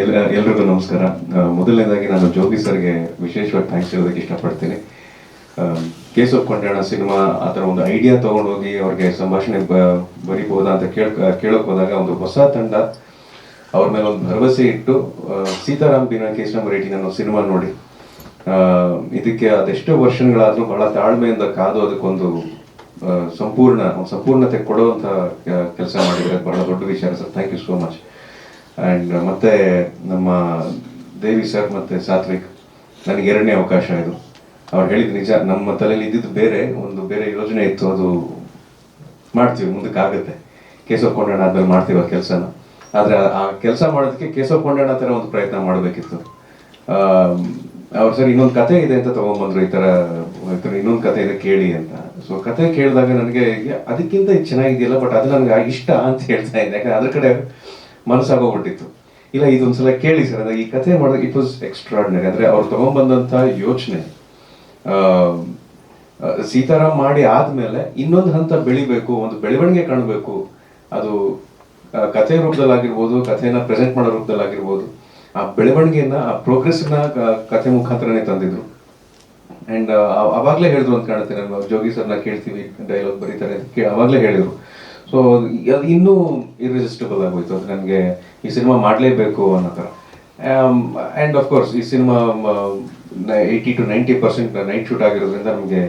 ಎಲ್ರಿಗೂ ನಮಸ್ಕಾರ. ಮೊದಲನೇದಾಗಿ ನಾನು ಜೋಗಿ ಸರ್ಗೆ ವಿಶೇಷವಾಗಿ ಥ್ಯಾಂಕ್ಸ್ ಹೇಳೋದಕ್ಕೆ ಇಷ್ಟಪಡ್ತೀನಿ. ಕೇಶವ್ ಕೊಂಡಾಣ ಸಿನಿಮಾ ಆ ಥರ ಒಂದು ಐಡಿಯಾ ತೊಗೊಂಡೋಗಿ ಅವ್ರಿಗೆ ಸಂಭಾಷಣೆ ಬರಿಬೋದಾ ಅಂತ ಕೇಳೋಕೆ ಹೋದಾಗ ಒಂದು ಹೊಸ ತಂಡ ಅವ್ರ ಮೇಲೆ ಒಂದು ಭರವಸೆ ಇಟ್ಟು ಸೀತಾರಾಮ್ ಬಿನ ಕೇಸ್ ನಂಬರ್ 18 ಅನ್ನೋ ಸಿನಿಮಾ ನೋಡಿ ಇದಕ್ಕೆ ಅದೆಷ್ಟೋ ವರ್ಷಗಳಾದರೂ ಬಹಳ ತಾಳ್ಮೆಯಿಂದ ಕಾದು ಅದಕ್ಕೊಂದು ಸಂಪೂರ್ಣತೆ ಕೊಡುವಂಥ ಕೆಲಸ ಮಾಡಿದರೆ ಬಹಳ ದೊಡ್ಡ ವಿಚಾರ sir. Thank you so much. And ಮತ್ತೆ ನಮ್ಮ ದೇವಿ ಸರ್ ಮತ್ತು ಸಾತ್ವಿಕ್ ನನಗೆ ಎರಡನೇ ಅವಕಾಶ ಇದು. ಅವ್ರು ಹೇಳಿದ ನಿಜ, ನಮ್ಮ ತಲೆಯಲ್ಲಿ ಇದ್ದಿದ್ದು ಬೇರೆ ಯೋಜನೆ ಇತ್ತು, ಅದು ಮಾಡ್ತೀವಿ ಮುಂದಕ್ಕೆ ಆಗುತ್ತೆ, ಕೇಶವ್ ಕೊಂಡಾಣ ಆದ್ಮೇಲೆ ಮಾಡ್ತೀವಿ ಆ ಕೆಲಸನ. ಆದರೆ ಆ ಕೆಲಸ ಮಾಡೋದಕ್ಕೆ ಕೇಶವ್ ಕೊಂಡಾಣ ಥರ ಒಂದು ಪ್ರಯತ್ನ ಮಾಡಬೇಕಿತ್ತು. ಅವ್ರು ಸರ್ ಇನ್ನೊಂದು ಕತೆ ಇದೆ ಅಂತ ತೊಗೊಂಬಂದ್ರು, ಈ ಥರ ಇನ್ನೊಂದು ಕತೆ ಇದೆ ಕೇಳಿ ಅಂತ. ಸೊ ಕತೆ ಕೇಳಿದಾಗ ನನಗೆ ಅದಕ್ಕಿಂತ ಇದು ಚೆನ್ನಾಗಿದೆಯಲ್ಲ, ಬಟ್ ಅದು ನನಗೆ ಇಷ್ಟ ಅಂತ ಹೇಳ್ತಾ ಇದ್ದೆ, ಯಾಕಂದ್ರೆ ಅದ್ರ ಕಡೆ ಮನಸ್ಸಾಗೋಗ್ಬಿಟ್ಟಿತ್ತು. ಇಲ್ಲ ಇದೊಂದ್ಸಲ ಕೇಳಿ ಸರ್, ಅದಾಗ ಈ ಕತೆ ಮಾಡೋದು ಇಟ್ ವಾಸ್ ಎಕ್ಸ್ಟ್ರಾರ್ಡಿನರಿ. ಅಂದರೆ ಅವ್ರು ತೊಗೊಂಬಂದಂಥ ಯೋಚನೆ ಸೀತಾರಾಮ್ ಮಾಡಿ ಆದಮೇಲೆ ಇನ್ನೊಂದು ಹಂತ ಬೆಳಿಬೇಕು, ಒಂದು ಬೆಳವಣಿಗೆ ಕಾಣಬೇಕು, ಅದು ಕಥೆ ರೂಪದಲ್ಲಾಗಿರ್ಬೋದು, ಕಥೆನ ಪ್ರೆಸೆಂಟ್ ಮಾಡೋ ರೂಪದಲ್ಲಾಗಿರ್ಬೋದು, ಆ ಬೆಳವಣಿಗೆಯನ್ನ ಆ ಪ್ರೋಗ್ರೆಸ್ನ ಕಥೆ ಮುಖಾಂತರನೇ ತಂದಿದ್ರು. ಆ್ಯಂಡ್ ಅವಾಗಲೇ ಹೇಳಿದ್ರು ಅಂತ ಕಾಣುತ್ತೆ, ನಾನು ಜೋಗಿ ಸರ್ನ ಕೇಳ್ತೀವಿ ಡೈಲಾಗ್ ಬರೀತಾರೆ ಅವಾಗಲೇ ಹೇಳಿದರು. ಸೊ ಅದು ಇನ್ನೂ ಇರ್ರೆಸಿಸ್ಟಬಲ್ ಆಗೋಯ್ತು, ಅದು ನನಗೆ ಈ ಸಿನಿಮಾ ಮಾಡಲೇಬೇಕು ಅನ್ನೋ ಥರ. ಆ್ಯಂಡ್ ಆಫ್ಕೋರ್ಸ್ ಈ ಸಿನಿಮಾ 80 to 90% ನೈಟ್ ಶೂಟ್ ಆಗಿರೋದ್ರಿಂದ ನಮಗೆ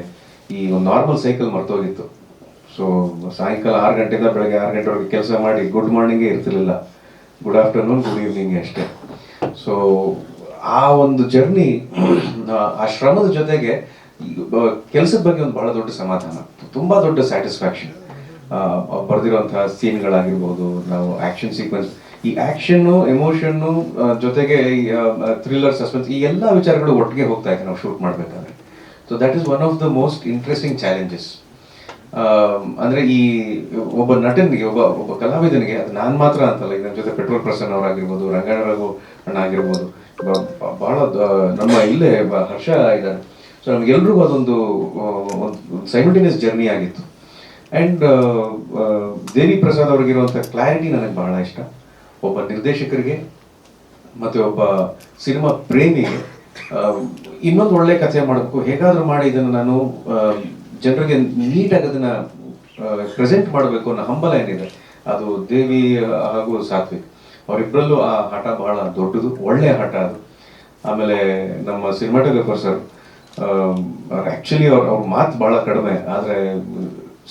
ಈ ಒಂದು ನಾರ್ಮಲ್ ಸೈಕಲ್ ಮರ್ತೋಗಿತ್ತು. ಸೊ ಸಾಯಂಕಾಲ 6 ಗಂಟೆಯಿಂದ ಬೆಳಗ್ಗೆ 6 ಗಂಟೆವರೆಗೆ ಕೆಲಸ ಮಾಡಿ ಗುಡ್ ಮಾರ್ನಿಂಗೇ ಇರ್ತಿರ್ಲಿಲ್ಲ, ಗುಡ್ ಆಫ್ಟರ್ನೂನ್, ಗುಡ್ ಈವ್ನಿಂಗ್ ಅಷ್ಟೇ. ಸೊ ಆ ಒಂದು ಜರ್ನಿ, ಆ ಶ್ರಮದ ಜೊತೆಗೆ ಕೆಲಸದ ಬಗ್ಗೆ ಒಂದು ಬಹಳ ದೊಡ್ಡ ಸಮಾಧಾನ, ತುಂಬ ದೊಡ್ಡ ಸ್ಯಾಟಿಸ್ಫ್ಯಾಕ್ಷನ್. ಬರೆದಿರುವಂತಹ ಸೀನ್ಗಳಾಗಿರ್ಬೋದು, ನಾವು ಆ್ಯಕ್ಷನ್ ಸೀಕ್ವೆನ್ಸ್, ಈ ಆ್ಯಕ್ಷನ್ನು, ಎಮೋಷನ್ನು ಜೊತೆಗೆ ಥ್ರಿಲ್ಲರ್, ಸಸ್ಪೆನ್ಸ್, ಈ ಎಲ್ಲ ವಿಚಾರಗಳು ಒಟ್ಟಿಗೆ ಹೋಗ್ತಾ ಇತ್ತು ನಾವು ಶೂಟ್ ಮಾಡಬೇಕಾದ್ರೆ. So that is one of the most interesting challenges. ಅಂದರೆ ಈ ಒಬ್ಬ ನಟನಿಗೆ, ಒಬ್ಬ ಕಲಾವಿದನಿಗೆ, ಅದು ನಾನು ಮಾತ್ರ ಅಂತಲ್ಲ, ನನ್ನ ಜೊತೆ ಪೆಟ್ರೋಲ್ ಪ್ರಸನ್ನ ಅವರಾಗಿರ್ಬೋದು, ರಂಗಣ್ಣ ರಘು ಅಣ್ಣ ಆಗಿರ್ಬೋದು, ಭಾಳ ನಮ್ಮ ಇಲ್ಲೇ ಹರ್ಷ ಇದ್ದಾರೆ. ಸೊ ನಮಗೆಲ್ರಿಗೂ ಅದೊಂದು ಸೈಮಲ್ಟೇನಿಯಸ್ ಜರ್ನಿ ಆಗಿತ್ತು. ಆ್ಯಂಡ್ ದೇವಿ ಪ್ರಸಾದ್ ಅವ್ರಿಗಿರುವಂಥ ಕ್ಲಾರಿಟಿ ನನಗೆ ಬಹಳ ಇಷ್ಟ. ಒಬ್ಬ ನಿರ್ದೇಶಕರಿಗೆ ಮತ್ತು ಒಬ್ಬ ಸಿನಿಮಾ ಪ್ರೇಮಿಗೆ ಇನ್ನೊಂದು ಒಳ್ಳೆ ಕಥೆ ಮಾಡಬೇಕು, ಹೇಗಾದರೂ ಮಾಡಿ ಇದನ್ನು ನಾನು ಜನರಿಗೆ ನೀಟಾಗಿ ಅದನ್ನು ಪ್ರೆಸೆಂಟ್ ಮಾಡಬೇಕು ಅನ್ನೋ ಹಂಬಲ ಏನಿದೆ, ಅದು ದೇವಿ ಹಾಗೂ ಸಾತ್ವಿಕ್ ಅವರಿಬ್ಬರಲ್ಲೂ ಆ ಹಠ ಬಹಳ ದೊಡ್ಡದು, ಒಳ್ಳೆಯ ಹಠ ಅದು. ಆಮೇಲೆ ನಮ್ಮ ಸಿನಿಮಾಟೋಗ್ರಫರ್ ಸರ್, ಆ್ಯಕ್ಚುಲಿ ಅವ್ರ ಮಾತು ಭಾಳ ಕಡಿಮೆ, ಆದರೆ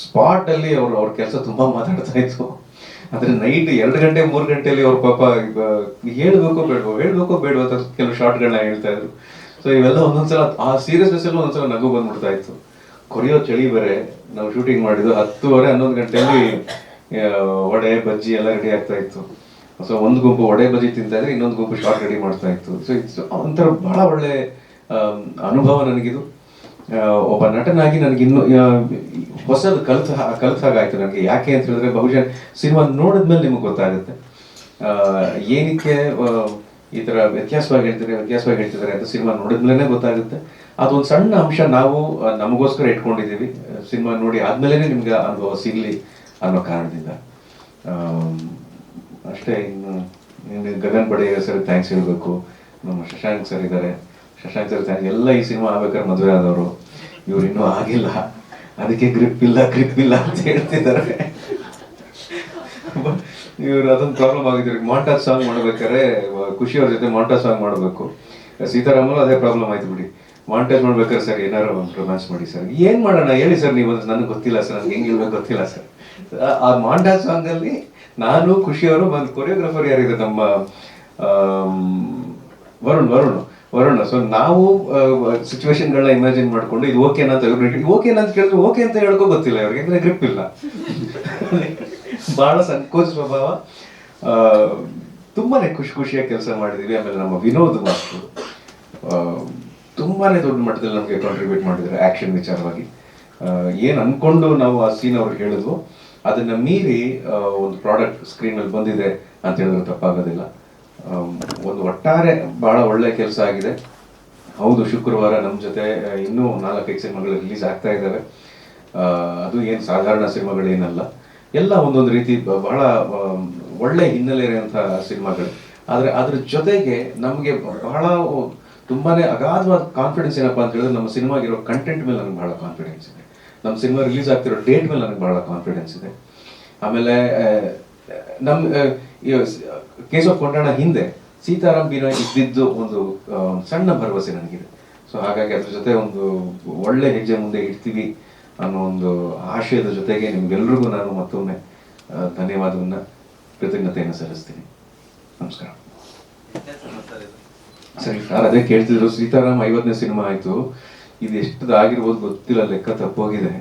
ಸ್ಪಾಟಲ್ಲಿ ಅವ್ರ ಕೆಲಸ ತುಂಬ ಮಾತಾಡ್ತಾ ಇತ್ತು. ಆದರೆ ನೈಟ್ 2 ಗಂಟೆ 3 ಗಂಟೆಯಲ್ಲಿ ಅವ್ರ ಪಾಪ ಹೇಳಬೇಕೋ ಬೇಡವೋ ಅಂತ ಕೆಲವು ಶಾರ್ಟ್ಗಳನ್ನ ಹೇಳ್ತಾ ಇದ್ರು. ಸೊ ಇವೆಲ್ಲ ಒಂದೊಂದ್ಸಲ ಆ ಸೀರಿಯಸ್ನೆಸ್ ಎಲ್ಲ ಒಂದೊಂದ್ಸಲ ನಗು ಬಂದ್ಬಿಡ್ತಾ ಇತ್ತು. ಕೊರಿಯೋ ಚಳಿ ಬೇರೆ, ನಾವು ಶೂಟಿಂಗ್ ಮಾಡಿದ್ದು 10:30 11 ಗಂಟೆಯಲ್ಲಿ ವಡೆ ಬಜ್ಜಿ ಎಲ್ಲ ರೆಡಿ ಆಗ್ತಾ ಇತ್ತು. ಸೊ ಒಂದು ಗುಂಪು ವಡೆ ಬಜ್ಜಿ ತಿಂತಾ ಇದ್ರೆ, ಇನ್ನೊಂದು ಗುಂಪು ಶಾರ್ಟ್ ರೆಡಿ ಮಾಡ್ತಾ ಇತ್ತು. ಸೊ ಇಟ್ಸ್ ಒಂಥರ ಬಹಳ ಒಳ್ಳೆ ಅನುಭವ ನನಗಿದು. ಒಬ್ಬ ನಟನಾಗಿ ನನಗಿನ್ನು ಹೊಸದು ಕಲಿತಾಗಾಯ್ತು ನನಗೆ. ಯಾಕೆ ಅಂತ ಹೇಳಿದ್ರೆ, ಬಹುಶಃ ಸಿನಿಮಾ ನೋಡಿದ್ಮೇಲೆ ನಿಮಗೆ ಗೊತ್ತಾಗುತ್ತೆ ಏನಕ್ಕೆ ಈ ಥರ ವ್ಯತ್ಯಾಸವಾಗಿ ಹೇಳ್ತಿದ್ದಾರೆ ಅಂತ. ಸಿನಿಮಾ ನೋಡಿದ್ಮೇಲೆ ಗೊತ್ತಾಗುತ್ತೆ. ಅದೊಂದು ಸಣ್ಣ ಅಂಶ ನಾವು ನಮಗೋಸ್ಕರ ಇಟ್ಕೊಂಡಿದ್ದೀವಿ, ಸಿನಿಮಾ ನೋಡಿ ಆದ್ಮೇಲೆ ನಿಮ್ಗೆ ಅನುಭವ ಸಿಗಲಿ ಅನ್ನೋ ಕಾರಣದಿಂದ ಅಷ್ಟೇ. ಇನ್ನು ಗಗನ್ ಬಡೇಗ ಸರ್ ಥ್ಯಾಂಕ್ಸ್ ಹೇಳಬೇಕು, ನಮ್ಮ ಶಶಾಂಕ್ ಸರ್ ಇದ್ದಾರೆ, ಶಶಾಂಕ್ ಸರ್ ಥ್ಯಾಂಕ್ಸ್. ಎಲ್ಲ ಈ ಸಿನಿಮಾ ಆಗ್ಬೇಕಾದ್ರೆ ಮದುವೆ ಆದವರು, ಇವ್ರು ಇನ್ನೂ ಆಗಿಲ್ಲ, ಅದಕ್ಕೆ ಗ್ರಿಪ್ ಇಲ್ಲ ಅಂತ ಹೇಳ್ತಿದ್ದಾರೆ. ಇವ್ರು ಅದೊಂದು ಪ್ರಾಬ್ಲಮ್ ಆಗಿದ್ರು. ಮಾಂಟಾಜ್ ಸಾಂಗ್ ಮಾಡ್ಬೇಕಾದ್ರೆ ಖುಷಿ ಅವ್ರ ಜೊತೆ ಮಾಂಟಾಜ್ ಸಾಂಗ್ ಮಾಡಬೇಕು, ಸೀತಾರಾಮಲ್ಲೂ ಅದೇ ಪ್ರಾಬ್ಲಮ್ ಆಯ್ತು ಬಿಡಿ. ಮಾಂಟಾಜ್ ಮಾಡ್ಬೇಕಾದ್ರೆ ಸರ್ ಏನಾರು ರೊಮ್ಯಾನ್ಸ್ ಮಾಡಿ ಸರ್, ಏನ್ ಮಾಡೋಣ ಹೇಳಿ ಸರ್ ನೀವು, ನನಗೆ ಗೊತ್ತಿಲ್ಲ ಸರ್, ನನಗೆ ಹೆಂಗೆ ಹೇಳ್ಬೇಕು ಗೊತ್ತಿಲ್ಲ ಸರ್. ಆ ಮಾಂಟಾಜ್ ಸಾಂಗ್ ಅಲ್ಲಿ ನಾನು, ಖುಷಿಯವರು, ಒಂದು ಕೊರಿಯೋಗ್ರಾಫರ್ ಯಾರಿದೆ ನಮ್ಮ ವರುಣ್. ಸೊ ನಾವು ಸಿಚುವೇಶನ್ಗಳನ್ನ ಇಮ್ಯಾಜಿನ್ ಮಾಡ್ಕೊಂಡು ಇದು ಓಕೆನಾ ಅಂತ ಕೇಳಿದ್ರೆ ಓಕೆ ಅಂತ ಹೇಳ್ಕೊ ಗೊತ್ತಿಲ್ಲ ಅವ್ರಿಗೆ, ಯಾಕಂದ್ರೆ ಗ್ರಿಪ್ ಇಲ್ಲ. ಬಹಳ ಸಂಕೋಚ ಸ್ವಭಾವ. ತುಂಬಾನೇ ಖುಷಿಯಾಗಿ ಕೆಲಸ ಮಾಡಿದೀವಿ. ಆಮೇಲೆ ನಮ್ಮ ವಿನೋದ್ ಮಾಸ್ಟರ್ ತುಂಬಾನೇ ದೊಡ್ಡ ಮಟ್ಟದಲ್ಲಿ ನಮಗೆ ಕಾಂಟ್ರಿಬ್ಯೂಟ್ ಮಾಡಿದ್ದಾರೆ ಆಕ್ಷನ್ ವಿಚಾರವಾಗಿ. ಏನ್ ಅನ್ಕೊಂಡು ನಾವು ಆ ಸೀನ್ ಅವ್ರಿಗೆ ಹೇಳಿದ್ವು, ಅದನ್ನ ಮೀರಿ ಒಂದು ಪ್ರಾಡಕ್ಟ್ ಸ್ಕ್ರೀನ್ ಅಲ್ಲಿ ಬಂದಿದೆ ಅಂತ ಹೇಳಿದ್ರೆ ತಪ್ಪಾಗೋದಿಲ್ಲ. ಒಂದು ಒಟ್ಟಾರೆ ಬಹಳ ಒಳ್ಳೆ ಕೆಲಸ ಆಗಿದೆ. ಹೌದು, ಶುಕ್ರವಾರ ನಮ್ಮ ಜೊತೆ ಇನ್ನೂ 4-5 ಸಿನಿಮಾಗಳು ರಿಲೀಸ್ ಆಗ್ತಾ ಇದ್ದಾವೆ. ಅದು ಏನು ಸಾಧಾರಣ ಸಿನಿಮಾಗಳೇನಲ್ಲ, ಎಲ್ಲ ಒಂದೊಂದು ರೀತಿ ಬಹಳ ಒಳ್ಳೆ ಹಿನ್ನೆಲೆ ಇರುವಂತಹ ಸಿನಿಮಾಗಳು. ಆದರೆ ಅದ್ರ ಜೊತೆಗೆ ನಮಗೆ ಬಹಳ ತುಂಬಾನೇ ಅಗಾಧವಾದ ಕಾನ್ಫಿಡೆನ್ಸ್ ಏನಪ್ಪಾ ಅಂತ ಹೇಳಿದ್ರೆ ನಮ್ಮ ಸಿನಿಮಾಗಿರೋ ಕಂಟೆಂಟ್ ಮೇಲೆ ನನಗೆ ಬಹಳ ಕಾನ್ಫಿಡೆನ್ಸ್ ಇದೆ. ನಮ್ಮ ಸಿನಿಮಾ ರಿಲೀಸ್ ಆಗ್ತಿರೋ ಡೇಟ್ ಮೇಲೆ ನನಗೆ ಬಹಳ ಕಾನ್ಫಿಡೆನ್ಸ್ ಇದೆ. ಆಮೇಲೆ ನಮ್ಮ ಕೇಸ್ ಆಫ್ ಕೊಂಡಾಣ ಹಿಂದೆ ಸೀತಾರಾಮ್ ಬಿನಾಯ್ ಇದ್ದಿದ್ದು ಒಂದು ಸಣ್ಣ ಭರವಸೆ ನನಗಿದೆ. ಸೊ ಹಾಗಾಗಿ ಅದ್ರ ಜೊತೆ ಒಂದು ಒಳ್ಳೆ ಹೆಜ್ಜೆ ಮುಂದೆ ಇಡ್ತೀವಿ ಅನ್ನೋ ಒಂದು ಆಶಯದ ಜೊತೆಗೆ ನಿಮ್ಗೆಲ್ರಿಗೂ ನಾನು ಮತ್ತೊಮ್ಮೆ ಧನ್ಯವಾದವನ್ನ ಕೃತಜ್ಞತೆಯನ್ನು ಸಲ್ಲಿಸ್ತೀನಿ. ನಮಸ್ಕಾರ. ಸರಿ ಸರ್, ಅದೇ ಕೇಳ್ತಿದ್ರು, ಸೀತಾರಾಮ್ 50ನೇ ಸಿನಿಮಾ ಆಯ್ತು, ಇದು ಎಷ್ಟು ಆಗಿರ್ಬೋದು ಗೊತ್ತಿಲ್ಲ, ಲೆಕ್ಕ ತಪ್ಪೋಗಿದೆ.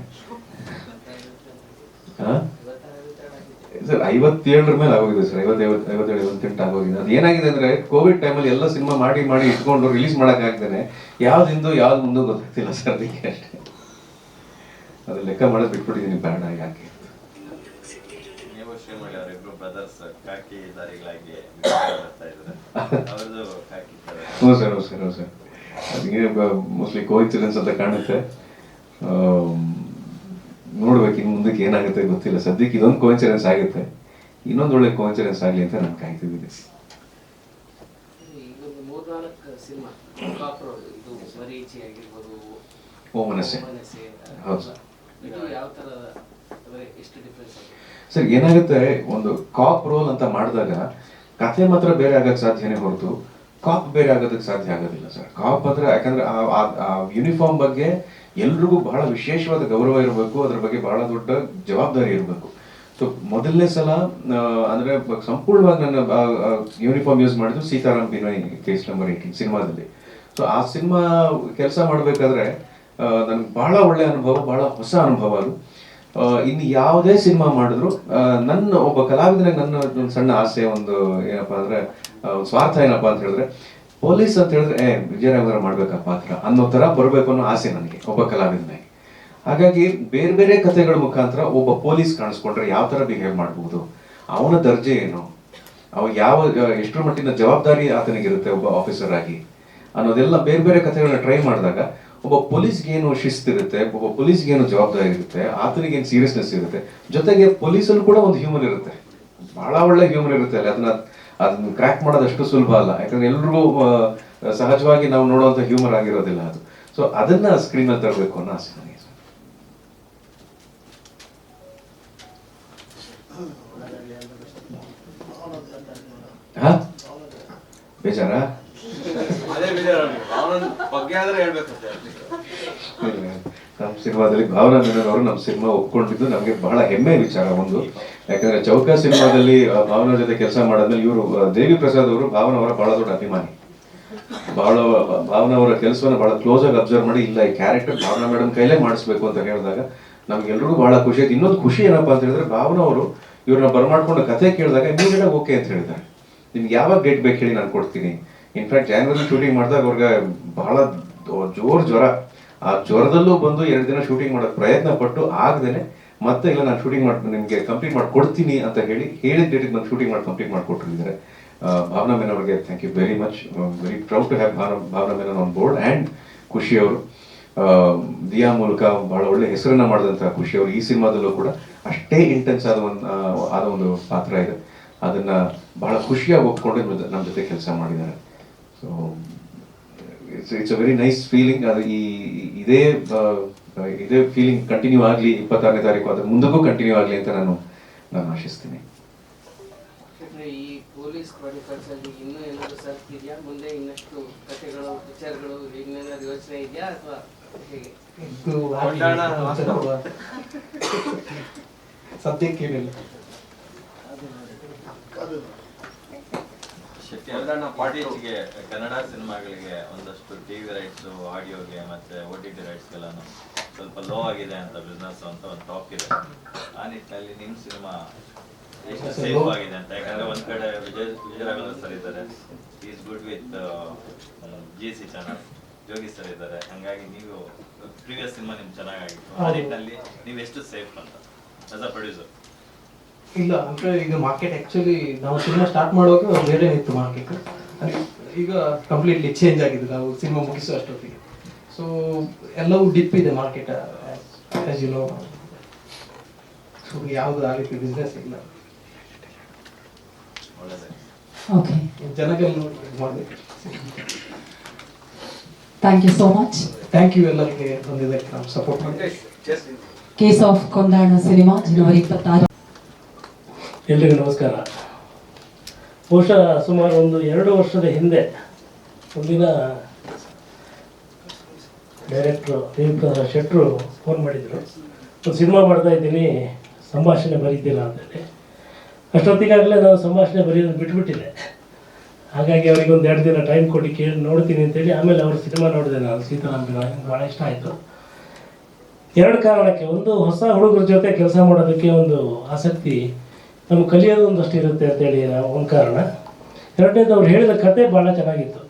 ಸರ್ 57 ಮೇಲೆ ಆಗೋಗಿದೆ ಸರ್, 57 ಆಗೋಗಿದೆ. ಅದು ಏನಾಗಿದೆ ಅಂದ್ರೆ ಕೋವಿಡ್ ಟೈಮಲ್ಲಿ ಎಲ್ಲ ಸಿನಿಮಾ ಮಾಡಿ ಇಟ್ಕೊಂಡು ರಿಲೀಸ್ ಮಾಡಕ್ ಆಗ್ದೇನೆ ಯಾವ್ದಿಂದು ಯಾವ್ದು ಮುಂದೆ ಗೊತ್ತಾಗ್ತಿಲ್ಲ ಸರ್, ಅದಕ್ಕೆ ಅಷ್ಟೇ. ಅದು ಲೆಕ್ಕ ಮಾಡೋದು ಬಿಟ್ಬಿಟ್ಟಿದ್ದೀನಿ, ಬೇಡ ಯಾಕೆ. ಹ್ಞೂ ಸರ್ ಅದಕ್ಕೆ ಮೋಸ್ಟ್ಲಿ ಕೋಇನ್ಸಿಡೆನ್ಸ್ ಅಂತ ಕಾಣುತ್ತೆ. ನೋಡ್ಬೇಕು ಇನ್ನು ಮುಂದಕ್ಕೆ ಏನಾಗುತ್ತೆ ಗೊತ್ತಿಲ್ಲ. ಸದ್ಯಕ್ಕೆ ಇದೊಂದು ಕೋಇನ್ಸಿಡೆನ್ಸ್ ಆಗುತ್ತೆ, ಇನ್ನೊಂದು ಒಳ್ಳೆ ಕೋಇನ್ಸಿಡೆನ್ಸ್ ಆಗಲಿ ಅಂತ ನಾನು ಕಾಯ್ತಿದ್ದೀನಿ. ಓ ಮನಸ್ಸೆ, ಹೌದು ಸರ್. ಏನಾಗುತ್ತೆ, ಒಂದು ಕಾಪ್ ರೋಲ್ ಅಂತ ಮಾಡಿದಾಗ ಕಥೆ ಮಾತ್ರ ಬೇರೆ ಆಗಕ್ಕೆ ಸಾಧ್ಯನೇ ಹೊರತು ಕಾಪ್ ಬೇರೆ ಆಗೋದಕ್ಕೆ ಸಾಧ್ಯ ಆಗೋದಿಲ್ಲ ಸರ್. ಕಾಪ್ ಅಂದ್ರೆ ಯಾಕಂದ್ರೆ ಆ ಯೂನಿಫಾರ್ಮ್ ಬಗ್ಗೆ ಎಲ್ರಿಗೂ ಬಹಳ ವಿಶೇಷವಾದ ಗೌರವ ಇರಬೇಕು, ಅದ್ರ ಬಗ್ಗೆ ಬಹಳ ದೊಡ್ಡ ಜವಾಬ್ದಾರಿ ಇರಬೇಕು. ಸೊ ಮೊದಲನೇ ಸಲ ಅಂದ್ರೆ ಸಂಪೂರ್ಣವಾಗಿ ನನ್ನ ಯೂನಿಫಾರ್ಮ್ ಯೂಸ್ ಮಾಡಿದ್ದು ಸೀತಾರಾಮ್ ಬಿನಾಯ್ ಕೇಸ್ ನಂಬರ್ 18 ಸಿನಿಮಾದಲ್ಲಿ. ಸೊ ಆ ಸಿನಿಮಾ ಕೆಲಸ ಮಾಡಬೇಕಾದ್ರೆ ನನ್ಗೆ ಬಹಳ ಒಳ್ಳೆ ಅನುಭವ, ಬಹಳ ಹೊಸ ಅನುಭವ ಅದು. ಇನ್ನು ಯಾವುದೇ ಸಿನಿಮಾ ಮಾಡಿದ್ರು ನನ್ನ ಒಬ್ಬ ಕಲಾವಿದನಾಗ ನನ್ನ ಒಂದು ಸಣ್ಣ ಆಸೆ, ಒಂದು ಏನಪ್ಪಾ ಅಂದ್ರೆ ಸ್ವಾರ್ಥ ಏನಪ್ಪಾ ಅಂತ ಹೇಳಿದ್ರೆ, ಪೊಲೀಸ್ ಅಂತ ಹೇಳಿದ್ರೆ ವಿಜಯರಾಘವರ ಮಾಡ್ಬೇಕಾ ಪಾತ್ರ ಅನ್ನೋ ತರ ಬರಬೇಕು ಅನ್ನೋ ಆಸೆ ನನಗೆ ಒಬ್ಬ ಕಲಾವಿದನಾಗಿ. ಹಾಗಾಗಿ ಬೇರೆ ಬೇರೆ ಕಥೆಗಳ ಮುಖಾಂತರ ಒಬ್ಬ ಪೊಲೀಸ್ ಕಾಣಿಸ್ಕೊಂಡ್ರೆ ಯಾವ ತರ ಬಿಹೇವ್ ಮಾಡಬಹುದು, ಅವನ ದರ್ಜೆ ಏನು, ಅವ ಎಷ್ಟರ ಮಟ್ಟಿನ ಜವಾಬ್ದಾರಿ ಆತನಿಗಿರುತ್ತೆ ಒಬ್ಬ ಆಫೀಸರ್ ಆಗಿ ಅನ್ನೋದೆಲ್ಲ ಬೇರೆ ಬೇರೆ ಕಥೆಗಳನ್ನ ಟ್ರೈ ಮಾಡಿದಾಗ ಒಬ್ಬ ಪೊಲೀಸ್ಗೆ ಏನು ಶಿಸ್ತಿರುತ್ತೆ, ಒಬ್ಬ ಪೊಲೀಸ್ಗೆ ಏನು ಜವಾಬ್ದಾರಿ ಇರುತ್ತೆ, ಆತನಿಗೆ ಏನು ಸೀರಿಯಸ್ನೆಸ್ ಇರುತ್ತೆ, ಜೊತೆಗೆ ಪೊಲೀಸಲ್ಲಿ ಕೂಡ ಒಂದು ಹ್ಯೂಮನ್ ಇರುತ್ತೆ, ಬಹಳ ಒಳ್ಳೆ ಹ್ಯೂಮನ್ ಇರುತ್ತೆ ಅಲ್ಲಿ. ಅದನ್ನ ಕ್ರ್ಯಾಕ್ ಮಾಡೋದಷ್ಟು ಸುಲಭ ಅಲ್ಲ, ಯಾಕಂದ್ರೆ ಎಲ್ರಿಗೂ ಸಹಜವಾಗಿ ನಾವು ನೋಡುವಂತ ಹ್ಯೂಮರ್ ಆಗಿರೋದಿಲ್ಲ ಅದು. ಸೊ ಅದನ್ನ ಸ್ಕ್ರೀನ್ ಅಲ್ಲಿ ತರಬೇಕು ಅನ್ನೋ ಆಸೆ ನನಗೆ. ಬೇಜಾರ ನಮ್ಮ ಸಿನಿಮಾದಲ್ಲಿ ಭಾವನಾ ಮೆನನ್ ಅವರು ನಮ್ಮ ಸಿನಿಮಾ ಒಪ್ಕೊಂಡಿದ್ದು ನಮಗೆ ಬಹಳ ಹೆಮ್ಮೆ ವಿಚಾರ ಒಂದು. ಯಾಕಂದ್ರೆ ಚೌಕ ಸಿನಿಮಾದಲ್ಲಿ ಭಾವನಾ ಜೊತೆ ಕೆಲಸ ಮಾಡಿದ್ಮೇಲೆ ಇವರು ದೇವಿ ಪ್ರಸಾದ್ ಅವರು ಭಾವನಾ ಅವರ ಬಹಳ ದೊಡ್ಡ ಅಭಿಮಾನಿ. ಭಾವನಾ ಅವರ ಕೆಲಸವನ್ನ ಬಹಳ ಕ್ಲೋಸ್ ಆಗಿ ಅಬ್ಸರ್ವ್ ಮಾಡಿ, ಇಲ್ಲ ಈ ಕ್ಯಾರೆಕ್ಟರ್ ಭಾವನಾ ಮೇಡಮ್ ಕೈಲೇ ಮಾಡಿಸ್ಬೇಕು ಅಂತ ಹೇಳಿದಾಗ ನಮ್ಗೆಲ್ರಿಗೂ ಬಹಳ ಖುಷಿ ಆಯ್ತು. ಇನ್ನೊಂದು ಖುಷಿ ಏನಪ್ಪಾ ಅಂತ ಹೇಳಿದ್ರೆ, ಭಾವನಾ ಅವರು ಇವ್ರನ್ನ ಬರ್ಮಾಡ್ಕೊಂಡು ಕಥೆ ಕೇಳಿದಾಗ ಇಮಿಡಿಯೇಟ್ ಓಕೆ ಅಂತ ಹೇಳಿದ್ದಾರೆ. ನಿಮ್ಗೆ ಯಾವಾಗ ಡೇಟ್ ಬೇಕು ಹೇಳಿ ನಾನು ಕೊಡ್ತೀನಿ. ಇನ್ಫ್ಯಾಕ್ಟ್ ಜಾನ್ವರಿ ಶೂಟಿಂಗ್ ಮಾಡಿದಾಗ ಅವ್ರಿಗೆ ಬಹಳ ಜ್ವರ, ಆ ಜ್ವರದಲ್ಲೂ ಬಂದು 2 ದಿನ ಶೂಟಿಂಗ್ ಮಾಡೋಕೆ ಪ್ರಯತ್ನ ಪಟ್ಟು ಆಗದೇನೆ ಮತ್ತೆ ಇಲ್ಲ ನಾನು ಶೂಟಿಂಗ್ ಮಾಡಿ ನಿಮ್ಗೆ ಕಂಪ್ಲೀಟ್ ಮಾಡಿ ಕೊಡ್ತೀನಿ ಅಂತ ಹೇಳಿದ ಡೇಟಿಗೆ ನಾನು ಶೂಟಿಂಗ್ ಮಾಡಿ ಕಂಪ್ಲೀಟ್ ಮಾಡಿಕೊಟ್ಟಿದ್ದಾರೆ. ಭಾವನಾ ಮೆನನ್ ಅವರಿಗೆ thank you very much. Very proud to have Bhavana Menon on board. And ಖುಷಿ ಅವರು ದಿಯಾ ಮೂಲಕ ಬಹಳ ಒಳ್ಳೆ ಹೆಸರನ್ನ ಮಾಡಿದಂತಹ ಖುಷಿ ಅವರು ಈ ಸಿನಿಮಾದಲ್ಲೂ ಕೂಡ ಅಷ್ಟೇ ಇಂಟೆನ್ಸ್ ಆದ ಒಂದು ಪಾತ್ರ ಇದೆ. ಅದನ್ನ ಬಹಳ ಖುಷಿಯಾಗಿ ಒಪ್ಕೊಂಡು ನಮ್ಮ ಜೊತೆ ಕೆಲಸ ಮಾಡಿದ್ದಾರೆ. So it's a very nice feeling. ಅದು ಇದೇ ಫೀಲಿಂಗ್ ಕಂಟಿನ್ಯೂ ಆಗಲಿ 26ನೇ ತಾರೀಕು, ಅದ್ರ ಮುಂದಕ್ಕೂ ಕಂಟಿನ್ಯೂ ಆಗಲಿ ಅಂತ ನಾನು ಆಶಿಸ್ತೀನಿ. ಈ ಪೊಲೀಸ್ ಕ್ರಾನಿಕಲ್ಸ್ ಅಲ್ಲಿ ಇನ್ನೂ ಏನಾದರೂ ಸರ್ಕ್ ಇದೆಯಾ, ಮುಂದೆ ಇನ್ನಷ್ಟು ಕಥೆಗಳು ವಿಚಾರಗಳು ಏನಾದರೂ ಯೋಚನೆ ಇದೆಯಾ ಅಥವಾ ಹೇಗೆ? ಸದ್ಯಕ್ಕೆ ಏನಿಲ್ಲ. ಪಾರ್ಟಿಗೆ ಕನ್ನಡ ಸಿನಿಮಾಗಳಿಗೆ ಒಂದಷ್ಟು ಟಿವಿ ರೈಟ್ಸ್, ಆಡಿಯೋಗೆ ಮತ್ತೆ OTT ರೈಟ್ಸ್ಗೆಲ್ಲಾನು ಸ್ವಲ್ಪ ಲೋ ಆಗಿದೆ ಅಂತ ಬಿಸ್ನೆಸ್ ಅಂತ ಒಂದು ಟಾಕ್ ಇದೆ. ಆ ನಿಟ್ಟಿನಲ್ಲಿ ನಿಮ್ಮ ಸಿನಿಮಾ ಎಷ್ಟು ಸೇಫ್ ಆಗಿದೆ ಅಂತ? ಯಾಕಂದ್ರೆ ಒಂದ್ ಕಡೆ ವಿಜಯರಾಘವ ಸರ್ ಇದ್ದಾರೆ, is good with GC channel, Jogi sir ಇದ್ದಾರೆ. ಹಂಗಾಗಿ ನೀವು ಪ್ರೀವಿಯಸ್ ಸಿನಿಮಾ ನಿಮ್ಗೆ ಚೆನ್ನಾಗಿತ್ತು. ಆ ನಿಟ್ಟಿನಲ್ಲಿ ನೀವು ಎಷ್ಟು ಸೇಫ್ ಅಂತ ಆಸ್ ಅ ಪ್ರೊಡ್ಯೂಸರ್? ಇಲ್ಲ ಅಂದ್ರೆ ಈಗ ಮಾರ್ಕೆಟ್ ಆಕ್ಚುಲಿ ನಾವು ಸಿನಿಮಾ ಸ್ಟಾರ್ಟ್ ಮಾಡುವಾಗ ಬೇರೆ ಇತ್ತು ಮಾರ್ಕೆಟ್, ಈಗ ಕಂಪ್ಲೀಟ್ಲಿ ಚೇಂಜ್ ಆಗಿದೆ ನಾವು ಸಿನಿಮಾ ಮುಗಿಸೋ ಅಷ್ಟೊತ್ತಿಗೆ. ಸೊ ಎಲ್ಲವೂ ಡಿಪ್ ಇದೆ market as you know. So ಯಾವುದು ಆ ರೀತಿ ಬಿಸ್ನೆಸ್ ಇಲ್ಲ. Okay. ಜನಗಳು ನೋಡಿ ಮಾಡಬೇಕು. Thank you so much. Thank you ಎಲ್ಲರಿಗೆ ಬಂದಿದ್ದಕ್ಕೆ ನಾವು ಸಪೋರ್ಟ್ ಮಾಡಿ. ಕೇಸ್ ಆಫ್ ಕೊಂದಾಣ ಸಿನಿಮಾ ಜನವರಿ 26. ಎಲ್ರಿಗೂ ನಮಸ್ಕಾರ. ಬಹುಶಃ ಸುಮಾರು 2 ವರ್ಷದ ಹಿಂದೆ ಒಂದಿನ ಡೈರೆಕ್ಟ್ರು ದೇವಿಪ್ರಸಾದ್ ಶೆಟ್ಟರು ಫೋನ್ ಮಾಡಿದರು, ಒಂದು ಸಿನಿಮಾ ಮಾಡ್ತಾ ಇದ್ದೀನಿ, ಸಂಭಾಷಣೆ ಬರೀತೀರಾ ಅಂತೇಳಿ. ಅಷ್ಟೊತ್ತಿಗಾಗಲೇ ನಾನು ಸಂಭಾಷಣೆ ಬರೆಯೋದು ಬಿಟ್ಬಿಟ್ಟಿದ್ದೆ. ಹಾಗಾಗಿ ಅವರಿಗೆ 2 ದಿನ ಟೈಮ್ ಕೊಟ್ಟು ಕೇಳಿ ನೋಡ್ತೀನಿ ಅಂತೇಳಿ ಆಮೇಲೆ ಅವ್ರ ಸಿನಿಮಾ ನೋಡಿದೆ ನಾನು, ಸೀತಾರಾಮ್ ನನಗೆ ಭಾಳ ಇಷ್ಟ ಆಯಿತು. 2 ಕಾರಣಕ್ಕೆ. ಒಂದು, ಹೊಸ ಹುಡುಗರ ಜೊತೆ ಕೆಲಸ ಮಾಡೋದಕ್ಕೆ ಒಂದು ಆಸಕ್ತಿ, ನಮ್ಗೆ ಕಲಿಯೋದು ಒಂದಷ್ಟು ಇರುತ್ತೆ ಅಂತೇಳಿ ಒಂದು ಕಾರಣ. 2ನೇದು, ಅವ್ರು ಹೇಳಿದ ಕತೆ ಭಾಳ ಚೆನ್ನಾಗಿತ್ತು.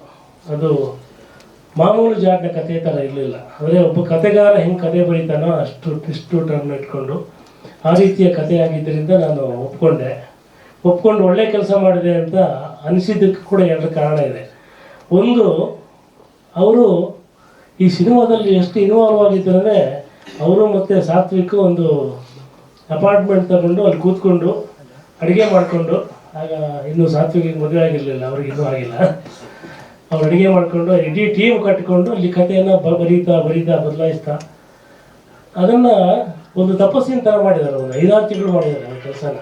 ಅದು ಮಾಮೂಲು ಜಾಡ್ನ ಕತೆ ಥರ ಇರಲಿಲ್ಲ. ಅಂದರೆ ಒಬ್ಬ ಕತೆಗಾರ ಹೆಂಗೆ ಕತೆ ಬರೀತಾನೋ ಅಷ್ಟು ಟ್ವಿಸ್ಟು ಟರ್ನ್ ಇಟ್ಕೊಂಡು ಆ ರೀತಿಯ ಕತೆ ಆಗಿದ್ದರಿಂದ ನಾನು ಒಪ್ಕೊಂಡು ಒಳ್ಳೆ ಕೆಲಸ ಮಾಡಿದೆ ಅಂತ ಅನಿಸಿದ್ದಕ್ಕೆ ಕೂಡ 2 ಕಾರಣ ಇದೆ. ಒಂದು, ಅವರು ಈ ಸಿನಿಮಾದಲ್ಲಿ ಎಷ್ಟು ಇನ್ವಾಲ್ವ್ ಆಗಿದ್ದಾರೆ, ಅವರು ಮತ್ತು ಸಾತ್ವಿಕ್ ಒಂದು ಅಪಾರ್ಟ್ಮೆಂಟ್ ತಗೊಂಡು ಅಲ್ಲಿ ಕೂತ್ಕೊಂಡು ಅಡುಗೆ ಮಾಡಿಕೊಂಡು, ಆಗ ಇನ್ನೂ ಸಾತ್ವಿಕಿಗೆ ಮದುವೆ ಆಗಿರಲಿಲ್ಲ, ಅವ್ರಿಗೆ ಇನ್ನೂ ಆಗಿಲ್ಲ, ಅವ್ರು ಅಡುಗೆ ಮಾಡಿಕೊಂಡು ಇಡೀ ಟೀಮ್ ಕಟ್ಟಿಕೊಂಡು ಅಲ್ಲಿ ಕಥೆಯನ್ನು ಬರೀತಾ ಬದಲಾಯಿಸ್ತಾ ಅದನ್ನು ಒಂದು ತಪಸ್ಸಿನ ಥರ ಮಾಡಿದ್ದಾರೆ. ಒಂದು 5-6 ತಿಂಗಳು ಮಾಡಿದ್ದಾರೆ ಆ ಕೆಲಸನ.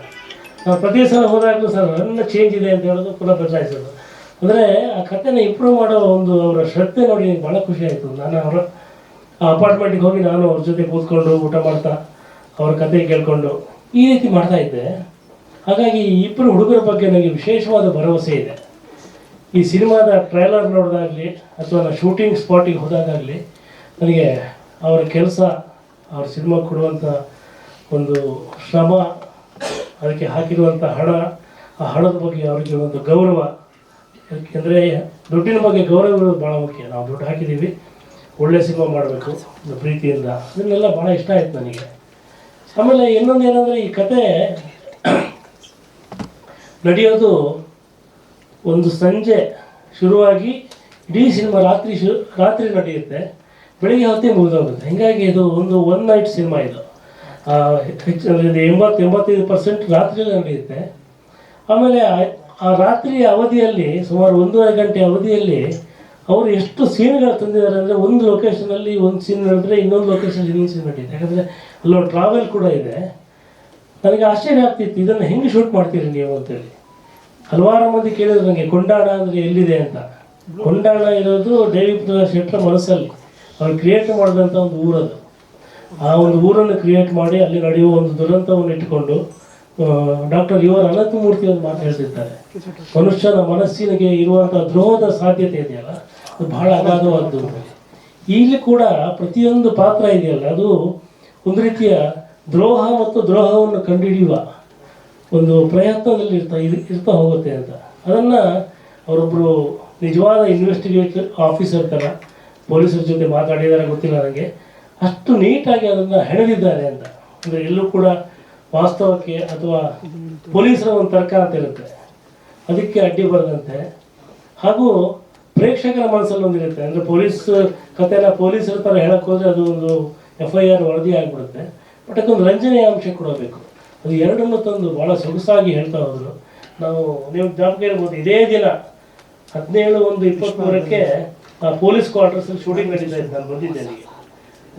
ನಾವು ಪ್ರತಿ ಸಲ ಹೋದಾಗಲೂ ಸರ್ ನನ್ನ ಚೇಂಜ್ ಇದೆ ಅಂತ ಹೇಳೋದು, ಪುನಃ ಬದಲಾಯಿಸೋದು. ಅಂದರೆ ಆ ಕಥೆನ ಇಂಪ್ರೂವ್ ಮಾಡೋ ಒಂದು ಅವರ ಶ್ರದ್ಧೆ ನೋಡಿ ಭಾಳ ಖುಷಿ ಆಯಿತು. ನಾನು ಆ ಅಪಾರ್ಟ್ಮೆಂಟಿಗೆ ಹೋಗಿ ನಾನು ಅವ್ರ ಜೊತೆ ಕೂತ್ಕೊಂಡು ಊಟ ಮಾಡ್ತಾ ಅವ್ರ ಕತೆ ಕೇಳಿಕೊಂಡು ಈ ರೀತಿ ಮಾಡ್ತಾಯಿದ್ದೆ. ಹಾಗಾಗಿ ಇಬ್ಬರು ಹುಡುಗರ ಬಗ್ಗೆ ನನಗೆ ವಿಶೇಷವಾದ ಭರವಸೆ ಇದೆ. ಈ ಸಿನಿಮಾದ ಟ್ರೈಲರ್ ನೋಡಿದಾಗಲಿ ಅಥವಾ ನಾನು ಶೂಟಿಂಗ್ ಸ್ಪಾಟಿಗೆ ಹೋದಾಗಲಿ ನನಗೆ ಅವರ ಕೆಲಸ, ಅವ್ರ ಸಿನಿಮಾ ಕೊಡುವಂಥ ಒಂದು ಶ್ರಮ, ಅದಕ್ಕೆ ಹಾಕಿರುವಂಥ ಹಣ, ಆ ಹಣದ ಬಗ್ಗೆ ಅವರಿಗೆ ಒಂದು ಗೌರವ. ಯಾಕೆಂದರೆ ದುಡ್ಡಿನ ಬಗ್ಗೆ ಗೌರವ ಇರೋದು ಭಾಳ ಮುಖ್ಯ. ನಾವು ದುಡ್ಡು ಹಾಕಿದ್ದೀವಿ, ಒಳ್ಳೆ ಸಿನಿಮಾ ಮಾಡಬೇಕು ಒಂದು ಪ್ರೀತಿಯಿಂದ, ಅದನ್ನೆಲ್ಲ ಭಾಳ ಇಷ್ಟ ಆಯಿತು ನನಗೆ. ಆಮೇಲೆ ಇನ್ನೊಂದು ಏನಂದರೆ, ಈ ಕತೆ ನಡೆಯೋದು ಒಂದು ಸಂಜೆ ಶುರುವಾಗಿ ಇಡೀ ಸಿನಿಮಾ ರಾತ್ರಿ ನಡೆಯುತ್ತೆ, ಬೆಳಿಗ್ಗೆ ಹೊತ್ತೇ ಮುಗಿದೋಗುತ್ತೆ. ಹೀಗಾಗಿ ಇದು ಒಂದು 1 ನೈಟ್ ಸಿನಿಮಾ. ಇದು ಹೆಚ್ಚು 80-85% ರಾತ್ರಿಯಲ್ಲಿ ನಡೆಯುತ್ತೆ. ಆಮೇಲೆ ಆ ರಾತ್ರಿಯ ಅವಧಿಯಲ್ಲಿ ಸುಮಾರು 1.5 ಗಂಟೆ ಅವಧಿಯಲ್ಲಿ ಅವರು ಎಷ್ಟು ಸೀನ್ಗಳು ತಂದಿದ್ದಾರೆ ಅಂದರೆ, ಒಂದು ಲೊಕೇಶನಲ್ಲಿ ಒಂದು ಸೀನ್ ನಡೆದ್ರೆ ಇನ್ನೊಂದು ಲೊಕೇಶನಲ್ಲಿ ಇನ್ನೊಂದು ಸೀನ್ ನಡೆಯುತ್ತೆ. ಯಾಕಂದರೆ ಅಲ್ಲೊಂದು ಟ್ರಾವೆಲ್ ಕೂಡ ಇದೆ. ನನಗೆ ಆಶ್ಚರ್ಯ ಆಗ್ತಿತ್ತು, ಇದನ್ನು ಹೆಂಗೆ ಶೂಟ್ ಮಾಡ್ತೀರಿ ನೀವು ಅಂತೇಳಿ. ಹಲವಾರು ಮಂದಿ ಕೇಳಿದ್ರು ನನಗೆ, ಕೊಂಡಾಣ ಅಂದರೆ ಎಲ್ಲಿದೆ ಅಂತ. ಕೊಂಡಾಣ ಇರೋದು ದೇವಿಪ್ರಸಾದ್ ಶೆಟ್ಟರ ಮನಸ್ಸಲ್ಲಿ ಅವ್ರು ಕ್ರಿಯೇಟ್ ಮಾಡಿದಂಥ ಒಂದು ಊರದು. ಆ ಒಂದು ಊರನ್ನು ಕ್ರಿಯೇಟ್ ಮಾಡಿ ಅಲ್ಲಿ ನಡೆಯುವ ಒಂದು ದುರಂತವನ್ನು ಇಟ್ಟುಕೊಂಡು ಡಾಕ್ಟರ್ ಅನಂತಮೂರ್ತಿ ಒಂದು ಮಾತು ಹೇಳ್ತಿರ್ತಾರೆ, ಮನುಷ್ಯನ ಮನಸ್ಸಿನಿಗೆ ಇರುವಂಥ ದ್ರೋಹದ ಸಾಧ್ಯತೆ ಇದೆಯಲ್ಲ, ಅದು ಬಹಳ ಅಗಾಧವಾದ್ದು. ಇಲ್ಲಿ ಕೂಡ ಪ್ರತಿಯೊಂದು ಪಾತ್ರ ಇದೆಯಲ್ಲ, ಅದು ಒಂದು ರೀತಿಯ ದ್ರೋಹ ಮತ್ತು ದ್ರೋಹವನ್ನು ಕಂಡುಹಿಡಿಯುವ ಒಂದು ಪ್ರಯತ್ನದಲ್ಲಿ ಇರ್ತಾ ಹೋಗುತ್ತೆ ಅಂತ. ಅದನ್ನು ಅವರೊಬ್ಬರು ನಿಜವಾದ ಇನ್ವೆಸ್ಟಿಗೇಟರ್ ಆಫೀಸರ್ ಥರ ಪೊಲೀಸರ ಜೊತೆ ಮಾತಾಡಿದ್ದಾರೆ, ಗೊತ್ತಿಲ್ಲ ನನಗೆ, ಅಷ್ಟು ನೀಟಾಗಿ ಅದನ್ನು ಹೆಣೆದಿದ್ದಾರೆ ಅಂತ. ಅಂದರೆ ಎಲ್ಲೂ ಕೂಡ ವಾಸ್ತವಕ್ಕೆ ಅಥವಾ ಪೊಲೀಸರ ಒಂದು ತರ್ಕ ಅಂತ ಇರುತ್ತೆ, ಅದಕ್ಕೆ ಅಡ್ಡಿ ಬರದಂತೆ. ಹಾಗೂ ಪ್ರೇಕ್ಷಕರ ಮನಸ್ಸಲ್ಲಿ ಒಂದಿರುತ್ತೆ, ಅಂದರೆ ಪೊಲೀಸ್ ಕಥೆನ ಪೊಲೀಸರ ಥರ ಹೇಳಕ್ಕೆ ಹೋದರೆ ಅದು ಒಂದು FIR ವರದಿ ಆಗಿಬಿಡುತ್ತೆ. ಬಟ್ ಅದೊಂದು ರಂಜನೆಯ ಅಂಶ ಕೊಡಬೇಕು. ಅದು 2 ತಂದು ಭಾಳ ಸೊಗಸಾಗಿ ಹೇಳ್ತಾ ಹೋದರು. ನೀವು ಜ್ಞಾಪಕ ಇರ್ಬೋದು, ಇದೇ ದಿನ 17/1/23ಕ್ಕೆ ಪೊಲೀಸ್ ಕ್ವಾರ್ಟರ್ಸಲ್ಲಿ ಶೂಟಿಂಗ್ ನಡೀತಾ ಇತ್ತು. ನಾನು ಬಂದಿದ್ದೆ ಅಲ್ಲಿಗೆ.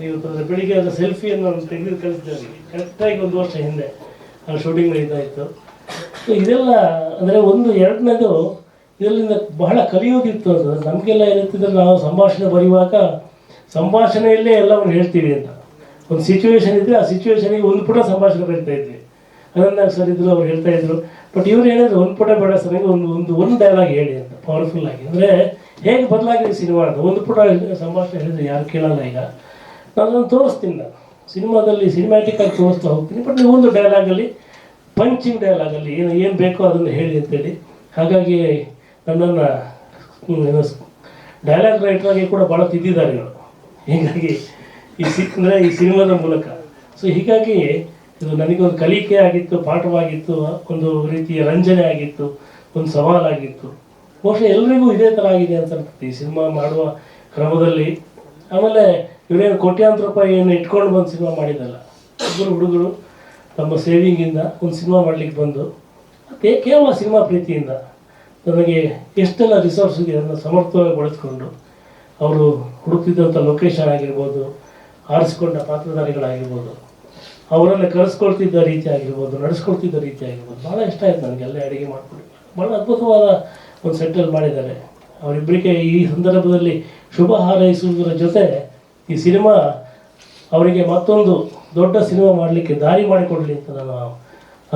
ಇವತ್ತು ಬೆಳಿಗ್ಗೆ ಅದರ ಸೆಲ್ಫಿಯನ್ನು ನಾನು ತೆಗೆದು ಕಳಿಸಿದ್ದೆ ಅವರಿಗೆ. ಕರೆಕ್ಟಾಗಿ 1 ವರ್ಷ ಹಿಂದೆ ಆ ಶೂಟಿಂಗ್ ನಡೀತಾ ಇತ್ತು. ಸೊ ಇದೆಲ್ಲ ಅಂದರೆ 2ನೇದು ಇದರಿಂದ ಬಹಳ ಕಲಿಯೋದಿತ್ತು. ಅದು ನಮಗೆಲ್ಲ ಏನಿರ್ತಿದ್ರೆ, ನಾವು ಸಂಭಾಷಣೆ ಬರೆಯುವಾಗ ಸಂಭಾಷಣೆಯಲ್ಲೇ ಎಲ್ಲವನ್ನು ಹೇಳ್ತೀವಿ ಅಂತ. ಒಂದು ಸಿಚುವೇಶನ್ ಇದ್ದರೆ ಆ ಸಿಚುವೇಶನಿಗೆ ಒಂದು ಪುಟ ಸಂಭಾಷಣೆ ಬರಿತಾ ಇದ್ವಿ. ಅದನ್ನಾಗಿ ಸರ್ ಇದ್ರು ಅವ್ರು ಹೇಳ್ತಾ ಇದ್ರು. ಬಟ್ ಇವ್ರು ಹೇಳಿದ್ರು, ಒಂದು ಪುಟ ಬೇಡ ಸರ್, ಒಂದು ಡೈಲಾಗ್ ಹೇಳಿ ಅಂತ, ಪವರ್ಫುಲ್ ಆಗಿ. ಅಂದರೆ ಹೇಗೆ ಬದಲಾಗಿದೆ ಸಿನಿಮಾ ಅಂತ. ಒಂದು ಪುಟ ಸಂಭಾಷಣೆ ಹೇಳಿದ್ರೆ ಯಾರು ಕೇಳಲ್ಲ. ಈಗ ನಾನು ಅದನ್ನು ತೋರಿಸ್ತೀನಿ, ನಾನು ಸಿನಿಮಾದಲ್ಲಿ ಸಿನಿಮ್ಯಾಟಿಕ್ ಆಗಿ ತೋರಿಸ್ತಾ ಹೋಗ್ತೀನಿ. ಬಟ್ ನೀವು ಒಂದು ಡೈಲಾಗಲ್ಲಿ, ಪಂಚಿಂಗ್ ಡೈಲಾಗಲ್ಲಿ ಏನು ಬೇಕೋ ಅದನ್ನು ಹೇಳಿ ಅಂತೇಳಿ. ಹಾಗಾಗಿ ನನ್ನನ್ನು ಡೈಲಾಗ್ ರೈಟರಾಗಿ ಕೂಡ ಭಾಳ ತಿದ್ದಿದ್ದಾರೆ ಇವರು. ಹೀಗಾಗಿ ಈ ಸಿನಿಮಾದ ಮೂಲಕ. ಸೊ ಹೀಗಾಗಿ ಇದು ನನಗೊಂದು ಕಲಿಕೆ ಆಗಿತ್ತು, ಪಾಠವಾಗಿತ್ತು, ಒಂದು ರೀತಿಯ ರಂಜನೆ ಆಗಿತ್ತು, ಒಂದು ಸವಾಲಾಗಿತ್ತು. ಬಹುಶಃ ಎಲ್ರಿಗೂ ಇದೇ ಥರ ಆಗಿದೆ ಅಂತ ಅನ್ಸುತ್ತೆ ಈ ಸಿನಿಮಾ ಮಾಡುವ ಕ್ರಮದಲ್ಲಿ. ಆಮೇಲೆ ಇವರೇನು ಕೋಟ್ಯಾಂತರ ರೂಪಾಯಿ ಏನು ಇಟ್ಕೊಂಡು ಬಂದು ಸಿನಿಮಾ ಮಾಡಿದ್ದಲ್ಲ, ಇಬ್ಬರು ಹುಡುಗರು ತಮ್ಮ ಸೇವಿಂಗಿಂದ ಒಂದು ಸಿನಿಮಾ ಮಾಡಲಿಕ್ಕೆ ಬಂದು, ಕೇವಲ ಸಿನಿಮಾ ಪ್ರೀತಿಯಿಂದ ನನಗೆ ಎಷ್ಟೆಲ್ಲ ರಿಸೋರ್ಸ್ ಇದೆ ಅದನ್ನು ಸಮರ್ಥವಾಗಿ ಬಳಸ್ಕೊಂಡು ಅವರು ಹುಡುಕ್ತಿದ್ದಂಥ ಲೊಕೇಶನ್ ಆಗಿರ್ಬೋದು, ಆರಿಸ್ಕೊಂಡ ಪಾತ್ರಧಾರಿಗಳಾಗಿರ್ಬೋದು, ಅವರೆಲ್ಲ ಕರೆಸ್ಕೊಳ್ತಿದ್ದ ರೀತಿ ಆಗಿರ್ಬೋದು, ನಡೆಸ್ಕೊಳ್ತಿದ್ದ ರೀತಿ ಆಗಿರ್ಬೋದು, ಭಾಳ ಇಷ್ಟ ಆಯ್ತು ನನಗೆ. ಅಲ್ಲೇ ಅಡುಗೆ ಮಾಡಿಕೊಂಡು ಭಾಳ ಅದ್ಭುತವಾದ ಒಂದು ಸೆಟಲ್ ಮಾಡಿದ್ದಾರೆ. ಅವರಿಬ್ಬರಿಗೆ ಈ ಸಂದರ್ಭದಲ್ಲಿ ಶುಭ ಹಾರೈಸುವುದರ ಜೊತೆ ಈ ಸಿನಿಮಾ ಅವರಿಗೆ ಮತ್ತೊಂದು ದೊಡ್ಡ ಸಿನಿಮಾ ಮಾಡಲಿಕ್ಕೆ ದಾರಿ ಮಾಡಿಕೊಡಲಿ ಅಂತ ನಾನು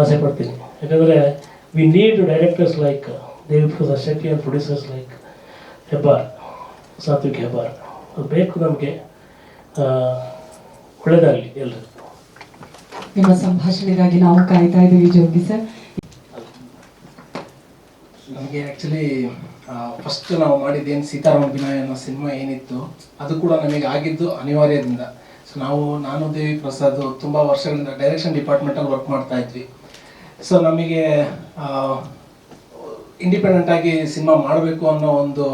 ಆಸೆ ಪಡ್ತೀನಿ. ಯಾಕಂದರೆ we need directors like Deviprasad Shetty and producers like Hebbar, Sathvik Hebbar. ಅದು ಬೇಕು ನಮಗೆ. ಒಳ್ಳೆಯದಾಗಲಿ ಎಲ್ಲರಿಗೂ. ನಿಮ್ಮ ಸಂಭಾಷಣೆಗಾಗಿ ನಾವು ಕಾಯ್ತಾ ಇದ್ದೀವಿ ಜೋಗಿ ಸರ್. ನಮಗೆ ಆ್ಯಕ್ಚುಲಿ ಫಸ್ಟ್ ನಾವು ಮಾಡಿದ್ದೇನು ಸೀತಾರಾಮ ಅಭಿನಯ ಅನ್ನೋ ಸಿನಿಮಾ ಏನಿತ್ತು ಅದು ಕೂಡ ನಮಗೆ ಆಗಿದ್ದು ಅನಿವಾರ್ಯದಿಂದ. ಸೊ ನಾನು ದೇವಿ ಪ್ರಸಾದ್ ತುಂಬ ವರ್ಷಗಳಿಂದ ಡೈರೆಕ್ಷನ್ ಡಿಪಾರ್ಟ್ಮೆಂಟಲ್ಲಿ ವರ್ಕ್ ಮಾಡ್ತಾ ಇದ್ವಿ. ಸೊ ನಮಗೆ ಇಂಡಿಪೆಂಡೆಂಟ್ ಆಗಿ ಸಿನಿಮಾ ಮಾಡಬೇಕು ಅನ್ನೋ ಒಂದು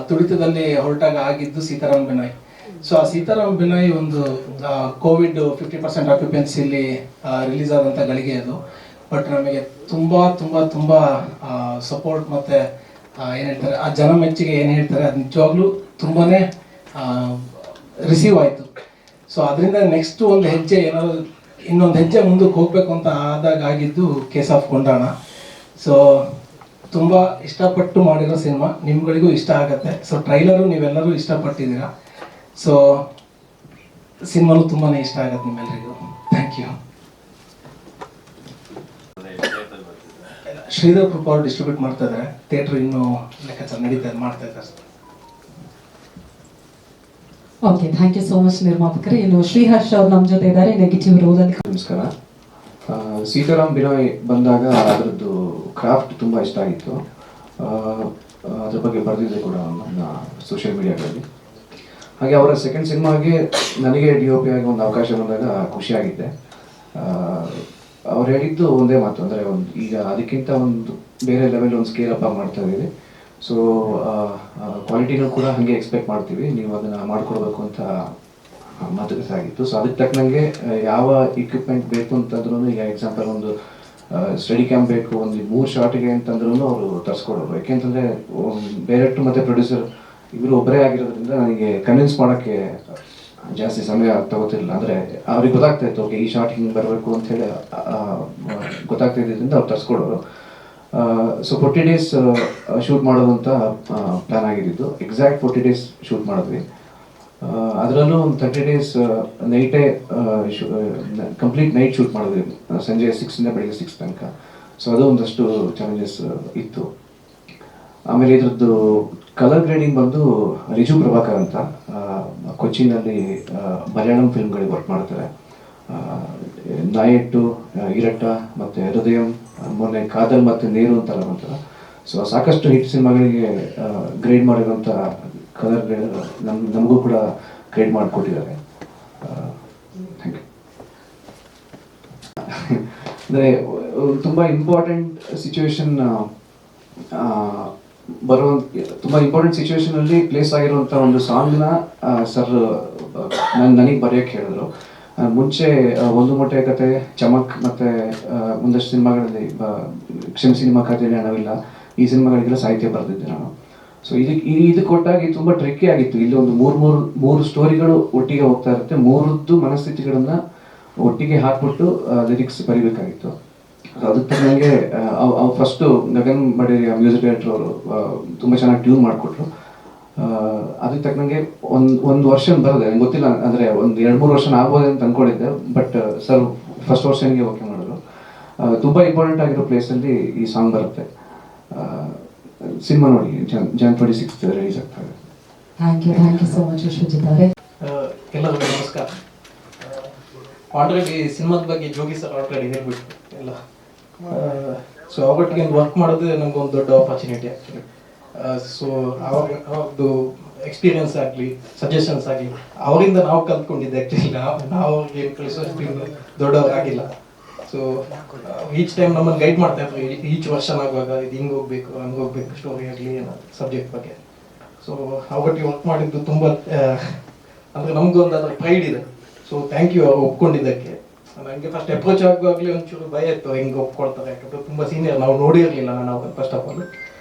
ತುಡಿತದಲ್ಲಿ ಹೊರಟಾಗ ಆಗಿದ್ದು ಸೀತಾರಾಮ ಬಿನಾಯ್. ಸೊ ಆ ಸೀತಾರಾಮ ಬಿನಾಯ್ ಒಂದು ಕೋವಿಡ್ 50% ಆಕ್ಯುಪೆನ್ಸಿಲಿ ರಿಲೀಸ್ ಆದಂಥ ಗಳಿಗೆ ಅದು. ಬಟ್ ನಮಗೆ ತುಂಬ ತುಂಬ ತುಂಬ ಸಪೋರ್ಟ್ ಮತ್ತು ಏನು ಹೇಳ್ತಾರೆ ಆ ಜನ ಮೆಚ್ಚುಗೆ ಏನು ಹೇಳ್ತಾರೆ ಅದು ನಿಜವಾಗ್ಲೂ ತುಂಬಾ ರಿಸೀವ್ ಆಯಿತು. ಸೊ ಅದರಿಂದ ನೆಕ್ಸ್ಟ್ ಒಂದು ಹೆಜ್ಜೆ ಏನಾದ್ರು ಇನ್ನೊಂದು ಹೆಜ್ಜೆ ಮುಂದಕ್ಕೆ ಹೋಗಬೇಕು ಅಂತ ಆದಾಗ ಆಗಿದ್ದು ಕೇಸ್ ಆಫ್ ಕೊಂಡಾಣ. ಸೊ ತುಂಬ ಇಷ್ಟಪಟ್ಟು ಮಾಡಿರೋ ಸಿನಿಮಾ, ನಿಮ್ಗಳಿಗೂ ಇಷ್ಟ ಆಗುತ್ತೆ. ಸೊ ಟ್ರೈಲರು ನೀವೆಲ್ಲರೂ ಇಷ್ಟಪಟ್ಟಿದ್ದೀರಾ. ಸೊ ಸಿನಿಮಾನು ತುಂಬಾ ಇಷ್ಟ ಆಗುತ್ತೆ ನಿಮ್ಮೆಲ್ಲರಿಗೂ. Thank you. ಶ್ರೀಧರ್ ಕೃಪಾ ಅವರು ಡಿಸ್ಟ್ರಿಬ್ಯೂಟ್ ಮಾಡ್ತಾ ಇದ್ದಾರೆ. ಥಿಯೇಟರ್ ಇನ್ನೂ ಲೆಕ್ಕಾಚಾರ ಮಾಡ್ತಾ ಇದ್ದಾರೆ. Okay, thank you so much ನಿರ್ಮಾಪಕರೇ. ಇನ್ನು ಶ್ರೀಹರ್ಷ್ ಅವರು ನಮ್ಮ ಜೊತೆ ಇದ್ದಾರೆ ನೆಗೆಟಿವ್ ರೋಲ್ ಅಲ್ಲಿ. ನಮಸ್ಕಾರ. ಸೀತಾರಾಮ್ ಬಿನಾಯ್ ಬಂದಾಗ ಅದರದ್ದು ಕ್ರಾಫ್ಟ್ ತುಂಬ ಇಷ್ಟ ಆಗಿತ್ತು. ಅದ್ರ ಬಗ್ಗೆ ಬರೆದಿದ್ದೆ ಕೂಡ ನನ್ನ ಸೋಷಿಯಲ್ ಮೀಡಿಯಾಗಳಲ್ಲಿ. ಹಾಗೆ ಅವರ ಸೆಕೆಂಡ್ ಸಿನಿಮಾಗೆ ನನಗೆ DOP ಆಗಿ ಒಂದು ಅವಕಾಶ ಬಂದಾಗ ಖುಷಿಯಾಗಿದ್ದೆ. ಅವ್ರು ಹೇಳಿದ್ದು ಒಂದೇ ಮಾತು, ಅಂದರೆ ಈಗ ಅದಕ್ಕಿಂತ ಒಂದು ಬೇರೆ ಲೆವೆಲ್ ಒಂದು ಸ್ಕೇಲ್ ಅಪ್ ಮಾಡ್ತಾ ಇದ್ದೀವಿ. ಸೊ ಕ್ವಾಲಿಟಿನೂ ಕೂಡ ಹಾಗೆ ಎಕ್ಸ್ಪೆಕ್ಟ್ ಮಾಡ್ತೀವಿ, ನೀವು ಅದನ್ನು ಮಾಡಿಕೊಡ್ಬೇಕು ಅಂತ ಮಾತುಕತೆ ಆಗಿತ್ತು. ಸೊ ಅದಕ್ಕೆ ತಕ್ಕನಂಗೆ ಯಾವ ಇಕ್ವಿಪ್ಮೆಂಟ್ ಬೇಕು ಅಂತಂದ್ರೂ, ಈಗ ಎಕ್ಸಾಂಪಲ್ ಒಂದು ಸ್ಟಡಿ ಕ್ಯಾಮ್ ಬೇಕು ಒಂದು 3 ಶಾರ್ಟ್ಗೆ ಅಂತಂದ್ರೂ ಅವರು ತರಿಸ್ಕೊಡೋರು. ಯಾಕೆಂತಂದರೆ ಡೈರೆಕ್ಟ್ರು ಮತ್ತು ಪ್ರೊಡ್ಯೂಸರ್ ಇವರು ಒಬ್ಬರೇ ಆಗಿರೋದ್ರಿಂದ ನನಗೆ ಕನ್ವಿನ್ಸ್ ಮಾಡೋಕ್ಕೆ ಜಾಸ್ತಿ ಸಮಯ ತಗೋತಿರಲಿಲ್ಲ. ಅಂದರೆ ಅವ್ರಿಗೆ ಗೊತ್ತಾಗ್ತಾ ಇತ್ತು, ಓಕೆ ಈ ಶಾರ್ಟ್ ಹಿಂಗೆ ಬರಬೇಕು ಅಂಥೇಳಿ ಗೊತ್ತಾಗ್ತಾ ಇದ್ದಿದ್ದರಿಂದ ಅವ್ರು ತರಿಸ್ಕೊಡೋರು. ಸೊ 40 days ಶೂಟ್ ಮಾಡೋದು ಅಂತ ಪ್ಲ್ಯಾನ್ ಆಗಿದ್ದು. ಎಕ್ಸಾಕ್ಟ್ 40 days ಶೂಟ್ ಮಾಡಿದ್ವಿ. ಅದರಲ್ಲೂ ಒಂದು 30 days ನೈಟೇ ಕಂಪ್ಲೀಟ್ ನೈಟ್ ಶೂಟ್ ಮಾಡಿದ್ವಿ, ಸಂಜೆ 6 ಬೆಳಗ್ಗೆ 6 ತನಕ. ಸೊ ಅದು ಒಂದಷ್ಟು ಚಾಲೆಂಜಸ್ ಇತ್ತು. ಆಮೇಲೆ ಇದ್ರದ್ದು ಕಲರ್ ಗ್ರೇಡಿಂಗ್ ಬಂದು ರಿಜು ಪ್ರಭಾಕರ್ ಅಂತ ಕೊಚ್ಚಿನಲ್ಲಿ ಮಲಯಾಳಂ ಫಿಲ್ಮ್ಗಳಿಗೆ ವರ್ಕ್ ಮಾಡ್ತಾರೆ. ನಾಯೆಟ್ಟು, ಇರಟ್ಟ ಮತ್ತು ಹೃದಯಂ, ಮೊನ್ನೆ ಕಾದಲ್ ಮತ್ತು ನೇರು ಅಂತೆಲ್ಲ ಬಂತಾರೆ. ಸೊ ಸಾಕಷ್ಟು ಹಿಟ್ ಸಿನಿಮಾಗಳಿಗೆ ಗ್ರೇಡ್ ಮಾಡಿರುವಂಥ ಕಲರ್ ಗ್ರೇಡ್ ನಮಗೂ ಕೂಡ ಗ್ರೇಡ್ ಮಾಡಿಕೊಟ್ಟಿದ್ದಾರೆ. Thank you. ಅಂದರೆ ತುಂಬ ಇಂಪಾರ್ಟೆಂಟ್ ಸಿಚುವೇಶನ್ ತುಂಬ ಇಂಪಾರ್ಟೆಂಟ್ ಸಿಚುವೇಶನಲ್ಲಿ ಪ್ಲೇಸ್ ಆಗಿರುವಂಥ ಒಂದು ಸಾಂಗ್ನ ಸರ್ ನನಗೆ ಬರೆಯೋಕ್ಕೆ ಹೇಳಿದ್ರು. ಮುಂಚೆ ಒಂದು ಮೊಟ್ಟೆ ಕತೆ, ಚಮಕ್ ಮತ್ತು ಒಂದಷ್ಟು ಸಿನಿಮಾಗಳಲ್ಲಿ ಕ್ಷಮಿಸಿ ನಿಮ್ಮ ಕಥೆಯಲ್ಲಿ ಹಣವಿಲ್ಲ, ಈ ಸಿನಿಮಾಗಳಿಗೆಲ್ಲ ಸಾಹಿತ್ಯ ಬರೆದಿದ್ದೆ ನಾನು. ಸೊ ಇದು ಕೊಟ್ಟಾಗಿ ತುಂಬ ಟ್ರಿಕ್ಕಿ ಆಗಿತ್ತು. ಇಲ್ಲಿ ಒಂದು ಮೂರು ಸ್ಟೋರಿಗಳು ಒಟ್ಟಿಗೆ ಹೋಗ್ತಾ ಇರುತ್ತೆ, ಮೂರದ್ದು ಮನಸ್ಥಿತಿಗಳನ್ನು ಒಟ್ಟಿಗೆ ಹಾಕ್ಬಿಟ್ಟು ಲಿರಿಕ್ಸ್ ಬರಿಬೇಕಾಗಿತ್ತು. ಅದಕ್ಕೆ ನನಗೆ ಫಸ್ಟು ಗಗನ್ ಮಡೇರಿಯಾ ಮ್ಯೂಸಿಕ್ ಡೈರೆಕ್ಟರ್ ಅವರು ತುಂಬ ಚೆನ್ನಾಗಿ ಟ್ಯೂನ್ ಮಾಡಿಕೊಟ್ರು. ಅದಕ್ಕೆ ತಕ್ಕನಂಗೆ ಒಂದು ವರ್ಷನ್ ಬರದೆ ನಂಗೆ ಗೊತ್ತಿಲ್ಲ, ಅಂದರೆ ಒಂದು 2-3 ವರ್ಷ ಆಗ್ಬೋದು ಅಂತ ಅಂದ್ಕೊಂಡಿದ್ದೆ. ಬಟ್ ಸರ್ ಫಸ್ಟ್ ವರ್ಷನ್ಗೆ ಓಕೆ ಮಾಡಿದ್ರು. ತುಂಬ ಇಂಪಾರ್ಟೆಂಟ್ ಆಗಿರೋ ಪ್ಲೇಸಲ್ಲಿ ಈ ಸಾಂಗ್ ಬರುತ್ತೆ. ಸಿನಿಮಾ ನೋಡಿ, Jan 26 ರಿಲೀಸ್ ಆಗ್ತದೆ. Thank you so much Vishwajit ಅವರೇ. ಎಲ್ಲರಿಗೂ ನಮಸ್ಕಾರ. ಆಲ್ರೆಡಿ ಸಿನಿಮಾದ ಬಗ್ಗೆ ಜೋಗಿ ಸರ್ ಆಲ್ರೆಡಿ ಹೇಳ್ಬಿಟ್ಟು ಎಲ್ಲ. ಸೊ ಅವರೊಟ್ಟಿಗೆ ವರ್ಕ್ ಮಾಡೋದು ನಮಗೊಂದು ದೊಡ್ಡ ಆಪರ್ಚುನಿಟಿ ಆ್ಯಕ್ಚುಲಿ. ಸೊ ಅವ್ರದ್ದು ಎಕ್ಸ್ಪೀರಿಯನ್ಸ್ ಆಗಲಿ, ಸಜೆಷನ್ಸ್ ಆಗಲಿ, ಅವರಿಂದ ನಾವು ಕಲ್ತ್ಕೊಂಡಿದ್ದೆ. ಆ್ಯಕ್ಚುಲಿ ನಾವು ಅವ್ರಿಗೆ ಏನು ಕಲಿಸೋಷ್ಟು ದೊಡ್ಡವರಾಗಿಲ್ಲ. ಸೊ ಈಚ್ ಟೈಮ್ ನಮ್ಮನ್ನು ಗೈಡ್ ಮಾಡ್ತಾ ಇದ್ರು. ಈಚ್ ವರ್ಷನ್ ಆಗುವಾಗ ಇದು ಹಿಂಗೆ ಹೋಗ್ಬೇಕು, ಹಂಗೆ ಹೋಗ್ಬೇಕು, ಸ್ಟೋರಿ ಆಗಲಿ ಏನೋ ಸಬ್ಜೆಕ್ಟ್ ಬಗ್ಗೆ. ಸೊ ಅವರೊಟ್ಟಿಗೆ ವರ್ಕ್ ಮಾಡಿದ್ದು ತುಂಬ ಅಂದರೆ ನಮಗೊಂದು ಅದರ ಪ್ರೈಡ್ ಇದೆ. ಸೊ ಥ್ಯಾಂಕ್ ಯು ಅವ್ರು ಒಪ್ಕೊಂಡಿದ್ದಕ್ಕೆ. ನನಗೆ ಫಸ್ಟ್ ಅಪ್ರೋಚ್ ಆಗುವಾಗಲೇ ಒಂಚೂರು ಭಯ ಇತ್ತು, ಹೆಂಗೆ ಒಪ್ಕೊಳ್ತಾರೆ, ಯಾಕಂದರೆ ತುಂಬ ಸೀನಿಯರ್, ನಾವು ನೋಡಿರಲಿಲ್ಲ ನಾವು ಫಸ್ಟ್ ಆಫ್ ಆಲ್.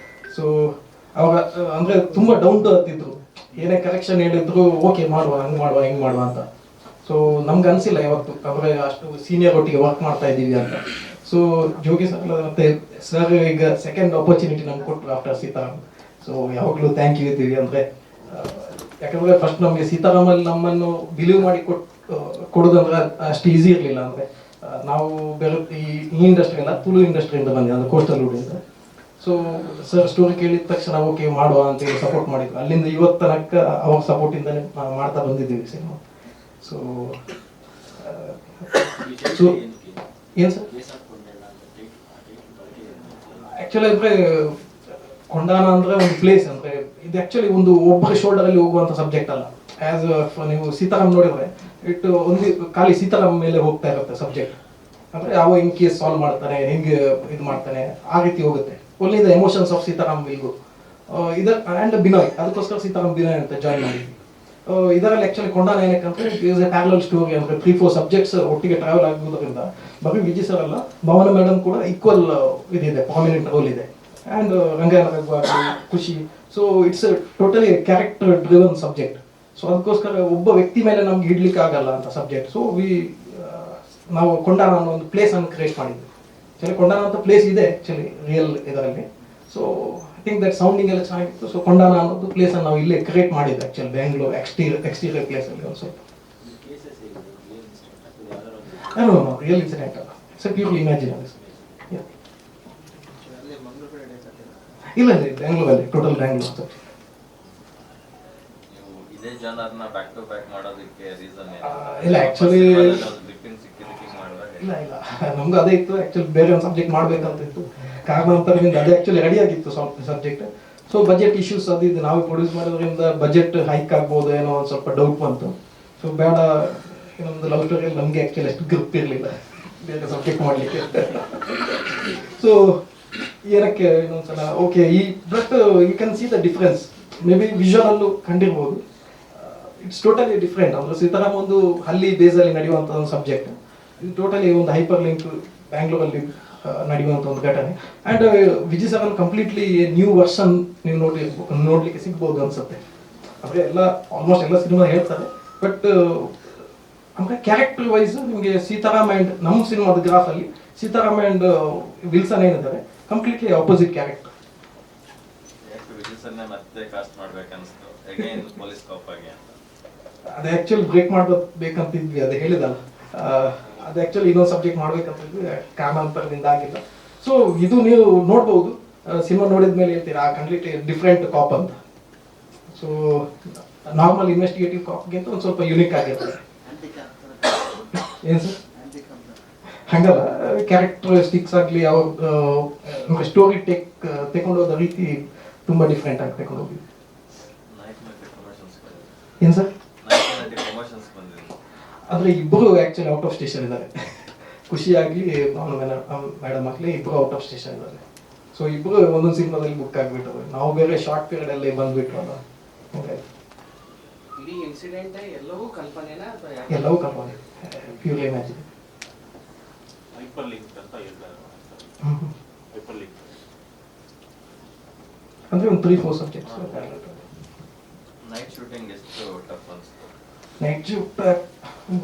ಸೊ ಅವಾಗ ಅಂದರೆ ತುಂಬ ಡೌನ್ ಟು ಅರ್ತ್ ಇದ್ರು, ಏನೇ ಕರೆಕ್ಷನ್ ಹೇಳಿದ್ರು ಓಕೆ ಮಾಡುವ, ಹಂಗೆ ಮಾಡುವ, ಹಿಂಗೆ ಮಾಡುವ ಅಂತ. ಸೊ ನಮ್ಗೆ ಅನಿಸಿಲ್ಲ ಯಾವತ್ತು ಅವರೇ ಅಷ್ಟು ಸೀನಿಯರ್ ಒಟ್ಟಿಗೆ ವರ್ಕ್ ಮಾಡ್ತಾ ಇದ್ದೀವಿ ಅಂತ. ಸೊ ಜೋಗಿ ಸರ್ ಮತ್ತೆ ಸರ್ ಈಗ ಸೆಕೆಂಡ್ ಆಪರ್ಚುನಿಟಿ ನಮ್ಗೆ ಕೊಟ್ಟರು ಆಫ್ಟರ್ ಸೀತಾರಾಮ್. ಸೊ ಯಾವಾಗಲೂ ಥ್ಯಾಂಕ್ ಯು ಇದ್ದೀವಿ. ಅಂದರೆ ಯಾಕಂದರೆ ಫಸ್ಟ್ ನಮಗೆ ಸೀತಾರಾಮಲ್ಲಿ ನಮ್ಮನ್ನು ಬಿಲೀವ್ ಮಾಡಿ ಕೊಡೋದಂದ್ರೆ ಅಷ್ಟು ಈಸಿ ಇರಲಿಲ್ಲ. ಅಂದರೆ ನಾವು ಬೇರೆ ಈ ಇಂಡಸ್ಟ್ರಿ ಅಲ್ಲ, ತುಳು ಇಂಡಸ್ಟ್ರಿಯಿಂದ ಬಂದಿದೆ, ಅಂದರೆ ಕೋಸ್ಟಲ್ ವುಡಿಂದ. ಸೊ ಸರ್ ಸ್ಟೋರಿ ಕೇಳಿದ ತಕ್ಷಣ ಓಕೆ ಮಾಡುವ ಅಂತೇಳಿ ಸಪೋರ್ಟ್ ಮಾಡಿದ್ರು. ಅಲ್ಲಿಂದ ಇವತ್ತು ತನಕ ಅವ್ರ ಸಪೋರ್ಟಿಂದನೇ ಮಾಡ್ತಾ ಬಂದಿದ್ದೀವಿ ಸಿನಿಮಾ. ಸೊ ಏನು ಸರ್ ಆ್ಯಕ್ಚುಲಿ ಅಂದರೆ ಕೊಂಡಾನ ಅಂದರೆ ಒಂದು ಪ್ಲೇಸ್, ಅಂದರೆ ಇದು ಆ್ಯಕ್ಚುಲಿ ಒಂದು ಒಬ್ಬರ ಶೋಲ್ಡರಲ್ಲಿ ಹೋಗುವಂಥ ಸಬ್ಜೆಕ್ಟ್ ಅಲ್ಲ. ಆ್ಯಸ್ ನೀವು ಸೀತಾರಾಮ್ ನೋಡಿದ್ರೆ ಒಂದು ಖಾಲಿ ಸೀತಾರಾಮ್ ಮೇಲೆ ಹೋಗ್ತಾ ಇರುತ್ತೆ ಸಬ್ಜೆಕ್ಟ್. ಅಂದರೆ ಯಾವ ಹೆಂಗೆ ಕೇಸ್ ಸಾಲ್ವ್ ಮಾಡ್ತಾನೆ, ಹೆಂಗೆ ಇದು ಮಾಡ್ತಾನೆ, ಆ ರೀತಿ ಹೋಗುತ್ತೆ. Only the emotions of Sitaram ವಿಲ್ಗು ಆ್ಯಂಡ್ ಬಿನಾಯ್, ಅದಕ್ಕೋಸ್ಕರ ಸೀತಾರಾಮ್ ಬಿನಾಯ್ ಅಂತ ಜಾಯ್ನ್ ಮಾಡಿದ್ವಿ. ಇದರಲ್ಲಿ ಆ್ಯಕ್ಚುಲಿ ಕೊಂಡಾನ ಏನಕ್ಕಂದ್ರೆ ಇಸ್ ಎ ಪ್ಯಾರಲಲ್ ಸ್ಟೋರಿ. ಅಂದರೆ 3-4 ಸಬ್ಜೆಕ್ಟ್ಸ್ ಒಟ್ಟಿಗೆ ಟ್ರಾವೆಲ್ ಆಗೋದ್ರಿಂದ ಬರೀ ವಿಜಯ್ ಸರ್ ಅಲ್ಲ, ಭವನ ಮೇಡಮ್ ಕೂಡ ಈಕ್ವಲ್ ಇದಿದೆ, ಪ್ರಾಮಿನೆಂಟ್ ರೋಲ್ ಇದೆ. ಆ್ಯಂಡ್ ರಂಗಾಯಣ ರಘುವಾಗ್ಲಿ, ಖುಷಿ. So it's totally character driven subject. So ಅದಕ್ಕೋಸ್ಕರ ಒಬ್ಬ ವ್ಯಕ್ತಿ ಮೇಲೆ ನಮ್ಗೆ ಹಿಡ್ಲಿಕ್ಕೆ ಆಗಲ್ಲ ಅಂತ ಸಬ್ಜೆಕ್ಟ್. ಸೊ ನಾವು ಕೊಂಡಾನ ಅನ್ನೋ ಒಂದು ಪ್ಲೇಸನ್ನು ಕ್ರಿಯೇಟ್ ಮಾಡಿದ್ವಿ. ಆ್ಯಕ್ಚುಲಿ ಕೊಂಡಾನ ಅಂತ ಪ್ಲೇಸ್ ಇದೆ ಆ್ಯಕ್ಚುಲಿ ರಿಯಲ್ ಇದರಲ್ಲಿ. So I think that sounding ಎಲ್ಲ ಚೆನ್ನಾಗಿತ್ತು. ಸೊ ಕೊಂಡಾನ ಅನ್ನೋದು ಪ್ಲೇಸನ್ನು ನಾವು ಇಲ್ಲೇ ಕ್ರಿಯೇಟ್ ಮಾಡಿದ್ದೆ ಆ್ಯಕ್ಚುಲಿ ಬೆಂಗಳೂರು ಎಕ್ಸ್ಟೀರಿಯರ್ ಪ್ಲೇಸಲ್ಲಿ ಒಂದು ಸ್ವಲ್ಪ. ರಿಯಲ್ ಇನ್ಸಿಡೆಂಟ್ ಅಲ್ಲ, ಇಟ್ಸ್ ಪ್ಯೂರ್ಲಿ ಇಮ್ಯಾಜಿನರಿ. ಇಲ್ಲ ಇಲ್ಲ, ಬೆಂಗಳೂರಲ್ಲಿ ಟೋಟಲ್ ಬೆಂಗಳೂರು. ಇದೇ ಜಾನರ್ನ ಬ್ಯಾಕ್ ಟು ಬ್ಯಾಕ್ ಮಾಡೋದಕ್ಕೆ ರೀಸನ್ ಇಲ್ಲ ಆ್ಯಕ್ಚುಲಿ ಮಾಡುವಾಗ ಇಲ್ಲ ಇಲ್ಲ, ನಮ್ದು ಅದೇ ಇತ್ತು ಆ್ಯಕ್ಚುಲಿ. ಬೇರೆ ಒಂದು ಸಬ್ಜೆಕ್ಟ್ ಮಾಡ್ಬೇಕಂತ ಇತ್ತು, ಕಾರಣಾಂತರದಿಂದ ಅದೇ ಆ್ಯಕ್ಚುಲಿ ರೆಡಿ ಆಗಿತ್ತು ಸಬ್ಜೆಕ್ಟ್. ಸೊ ಬಜೆಟ್ ಇಶ್ಯೂಸ್ ಅದು ಇದು ನಾವೇ ಪ್ರೊಡ್ಯೂಸ್ ಮಾಡೋದ್ರಿಂದ ಬಜೆಟ್ ಹೈಕ್ ಆಗ್ಬೋದು ಏನೋ ಒಂದು ಸ್ವಲ್ಪ ಡೌಟ್ ಬಂತು. ಸೊ ಬೇಡ, ಇನ್ನೊಂದು ಲವ್ ಸ್ಟೋರಿಯಲ್ಲಿ ನಮಗೆ ಆ್ಯಕ್ಚುಲಿ ಅಷ್ಟು ಗ್ರಿಪ್ ಇರಲಿಲ್ಲ ಬೇರೆ ಸಬ್ಜೆಕ್ಟ್ ಮಾಡಲಿಕ್ಕೆ. ಸೊ ಏನಕ್ಕೆ ಇನ್ನೊಂದ್ಸಲ ಓಕೆ ಈ but you can see the difference. Maybe ವಿಜುವಲಲ್ಲೂ ಕಂಡಿರ್ಬೋದು, ಇಟ್ಸ್ ಟೋಟಲಿ ಡಿಫ್ರೆಂಟ್. ಅಂದರೆ ಸೀತಾರಾಮ್ ಒಂದು ಹಳ್ಳಿ ಬೇಸಲ್ಲಿ ನಡೆಯುವಂಥ ಒಂದು ಸಬ್ಜೆಕ್ಟ್, ಇದು ಟೋಟಲಿ ಒಂದು ಹೈಪರ್ ಲಿಂಕ್ ಬ್ಯಾಂಗ್ಳೂರಲ್ಲಿ ನಡೆಯುವಂಥ ಒಂದು ಘಟನೆ. And Vijay sir completely new version ನೀವು ನೋಡಲಿಕ್ಕೆ ಸಿಗ್ಬೋದು ಅನ್ಸುತ್ತೆ. ಅಂದರೆ ಎಲ್ಲ ಆಲ್ಮೋಸ್ಟ್ ಎಲ್ಲ ಸಿನಿಮಾ ಹೇಳ್ತಾರೆ, ಬಟ್ ಅಂದರೆ ಕ್ಯಾರೆಕ್ಟರ್ ವೈಸ್ ನಿಮಗೆ ಸೀತಾರಾಮ್ ಆ್ಯಂಡ್ ನಮ್ಮ ಸಿನಿಮಾದ ಗ್ರಾಫಲ್ಲಿ ಸೀತಾರಾಮ್ ಆ್ಯಂಡ್ ವಿಲ್ಸನ್ ಏನಿದ್ದಾರೆ ಕಂಪ್ಲೀಟ್ಲಿ ಆಪೋಸಿಟ್ ಕ್ಯಾರೆಕ್ಟರ್. ಮತ್ತೆ ಕಾಸ್ಟ್ ಮಾಡ್ಬೇಕನ್ಸ್ತು ಅಗೇನ್ ಪೊಲೀಸ್ ಕಾಪ್ ಆಗಿ ಅಂತ. ಅದು ಆ್ಯಕ್ಚುಲಿ ಬ್ರೇಕ್ ಮಾಡಬೇಕಂತಿದ್ವಿ, ಅದು ಹೇಳಿದಲ್ಲ. ಅದು ಆ್ಯಕ್ಚುಲಿ ಇನ್ನೊಂದು ಸಬ್ಜೆಕ್ಟ್ ಮಾಡ್ಬೇಕಂತಿದ್ವಿ, ಕಾರಣಾಂತರದಿಂದ ಆಗಿಲ್ಲ. ಸೊ ಇದು ನೀವು ನೋಡ್ಬೋದು, ಸಿನಿಮಾ ನೋಡಿದ ಮೇಲೆ ಹೇಳ್ತೀರಾ ಕಂಪ್ಲೀಟ್ಲಿ ಡಿಫ್ರೆಂಟ್ ಕಾಪ್ ಅಂತ. ಸೊ ನಾರ್ಮಲ್ ಇನ್ವೆಸ್ಟಿಗೇಟಿವ್ ಕಾಪ್ಗಿಂತ ಒಂದು ಸ್ವಲ್ಪ ಯುನಿಕ್ ಆಗಿರ್ತದೆ. ಏನು ಸರ್ ಹಂಗಲ್ಲ, ಕ್ಯಾರೆಕ್ಟರಿಸ್ಟಿಕ್ಸ್ ಆಗಲಿ ಅವ್ರ ಸ್ಟೋರಿ ತೆಕೊಂಡು ಹೋದ ರೀತಿ ತುಂಬ ಡಿಫ್ರೆಂಟ್ ಆಗಿ ತೆಕೊಂಡು ಹೋಗಿ. ಏನು ಸರ್ ಅಂದರೆ ಇಬ್ಬರು ಆ್ಯಕ್ಚುಲಿ ಔಟ್ ಆಫ್ ಸ್ಟೇಷನ್ ಇದ್ದಾರೆ. ಖುಷಿ ಆಗಲಿ ಮೇಡಮ್ ಆಗಲಿ ಇಬ್ಬರು ಔಟ್ ಆಫ್ ಸ್ಟೇಷನ್ ಇದ್ದಾರೆ. ಸೊ ಇಬ್ಬರು ಒಂದೊಂದು ಸಿನಿಮಾದಲ್ಲಿ ಬುಕ್ ಆಗಿಬಿಟ್ಟು ನಾವು ಬೇರೆ ಶಾರ್ಟ್ ಪೀರಿಯಡಲ್ಲಿ ಬಂದುಬಿಟ್ಟು ಅಲ್ಲ. ಇಡೀ ಇನ್ಸಿಡೆಂಟ್ ಎಲ್ಲವೂ ಕಲ್ಪನೆನಾ ಅಥವಾ ಎಲ್ಲವೂ ಕಲ್ಪನೆ, ಪ್ಯೂರ್ಲಿ ಇಮ್ಯಾಜಿನ್. ಹೈಪರ್ ಲಿಂಕ್ ಅಂತ ಹೇಳ್ತಾರೆ. ಹೈಪರ್ ಲಿಂಕ್ ಅಂದರೆ ಒಂದು 3-4 ಸಬ್ಜೆಕ್ಟ್ಸ್. ನೈಟ್ ಶೂಟಿಂಗ್ ಎಷ್ಟು ಟಫ್ ಅನ್ಸ್ತು? ನೈಟ್ ಶಿಫ್ಟ್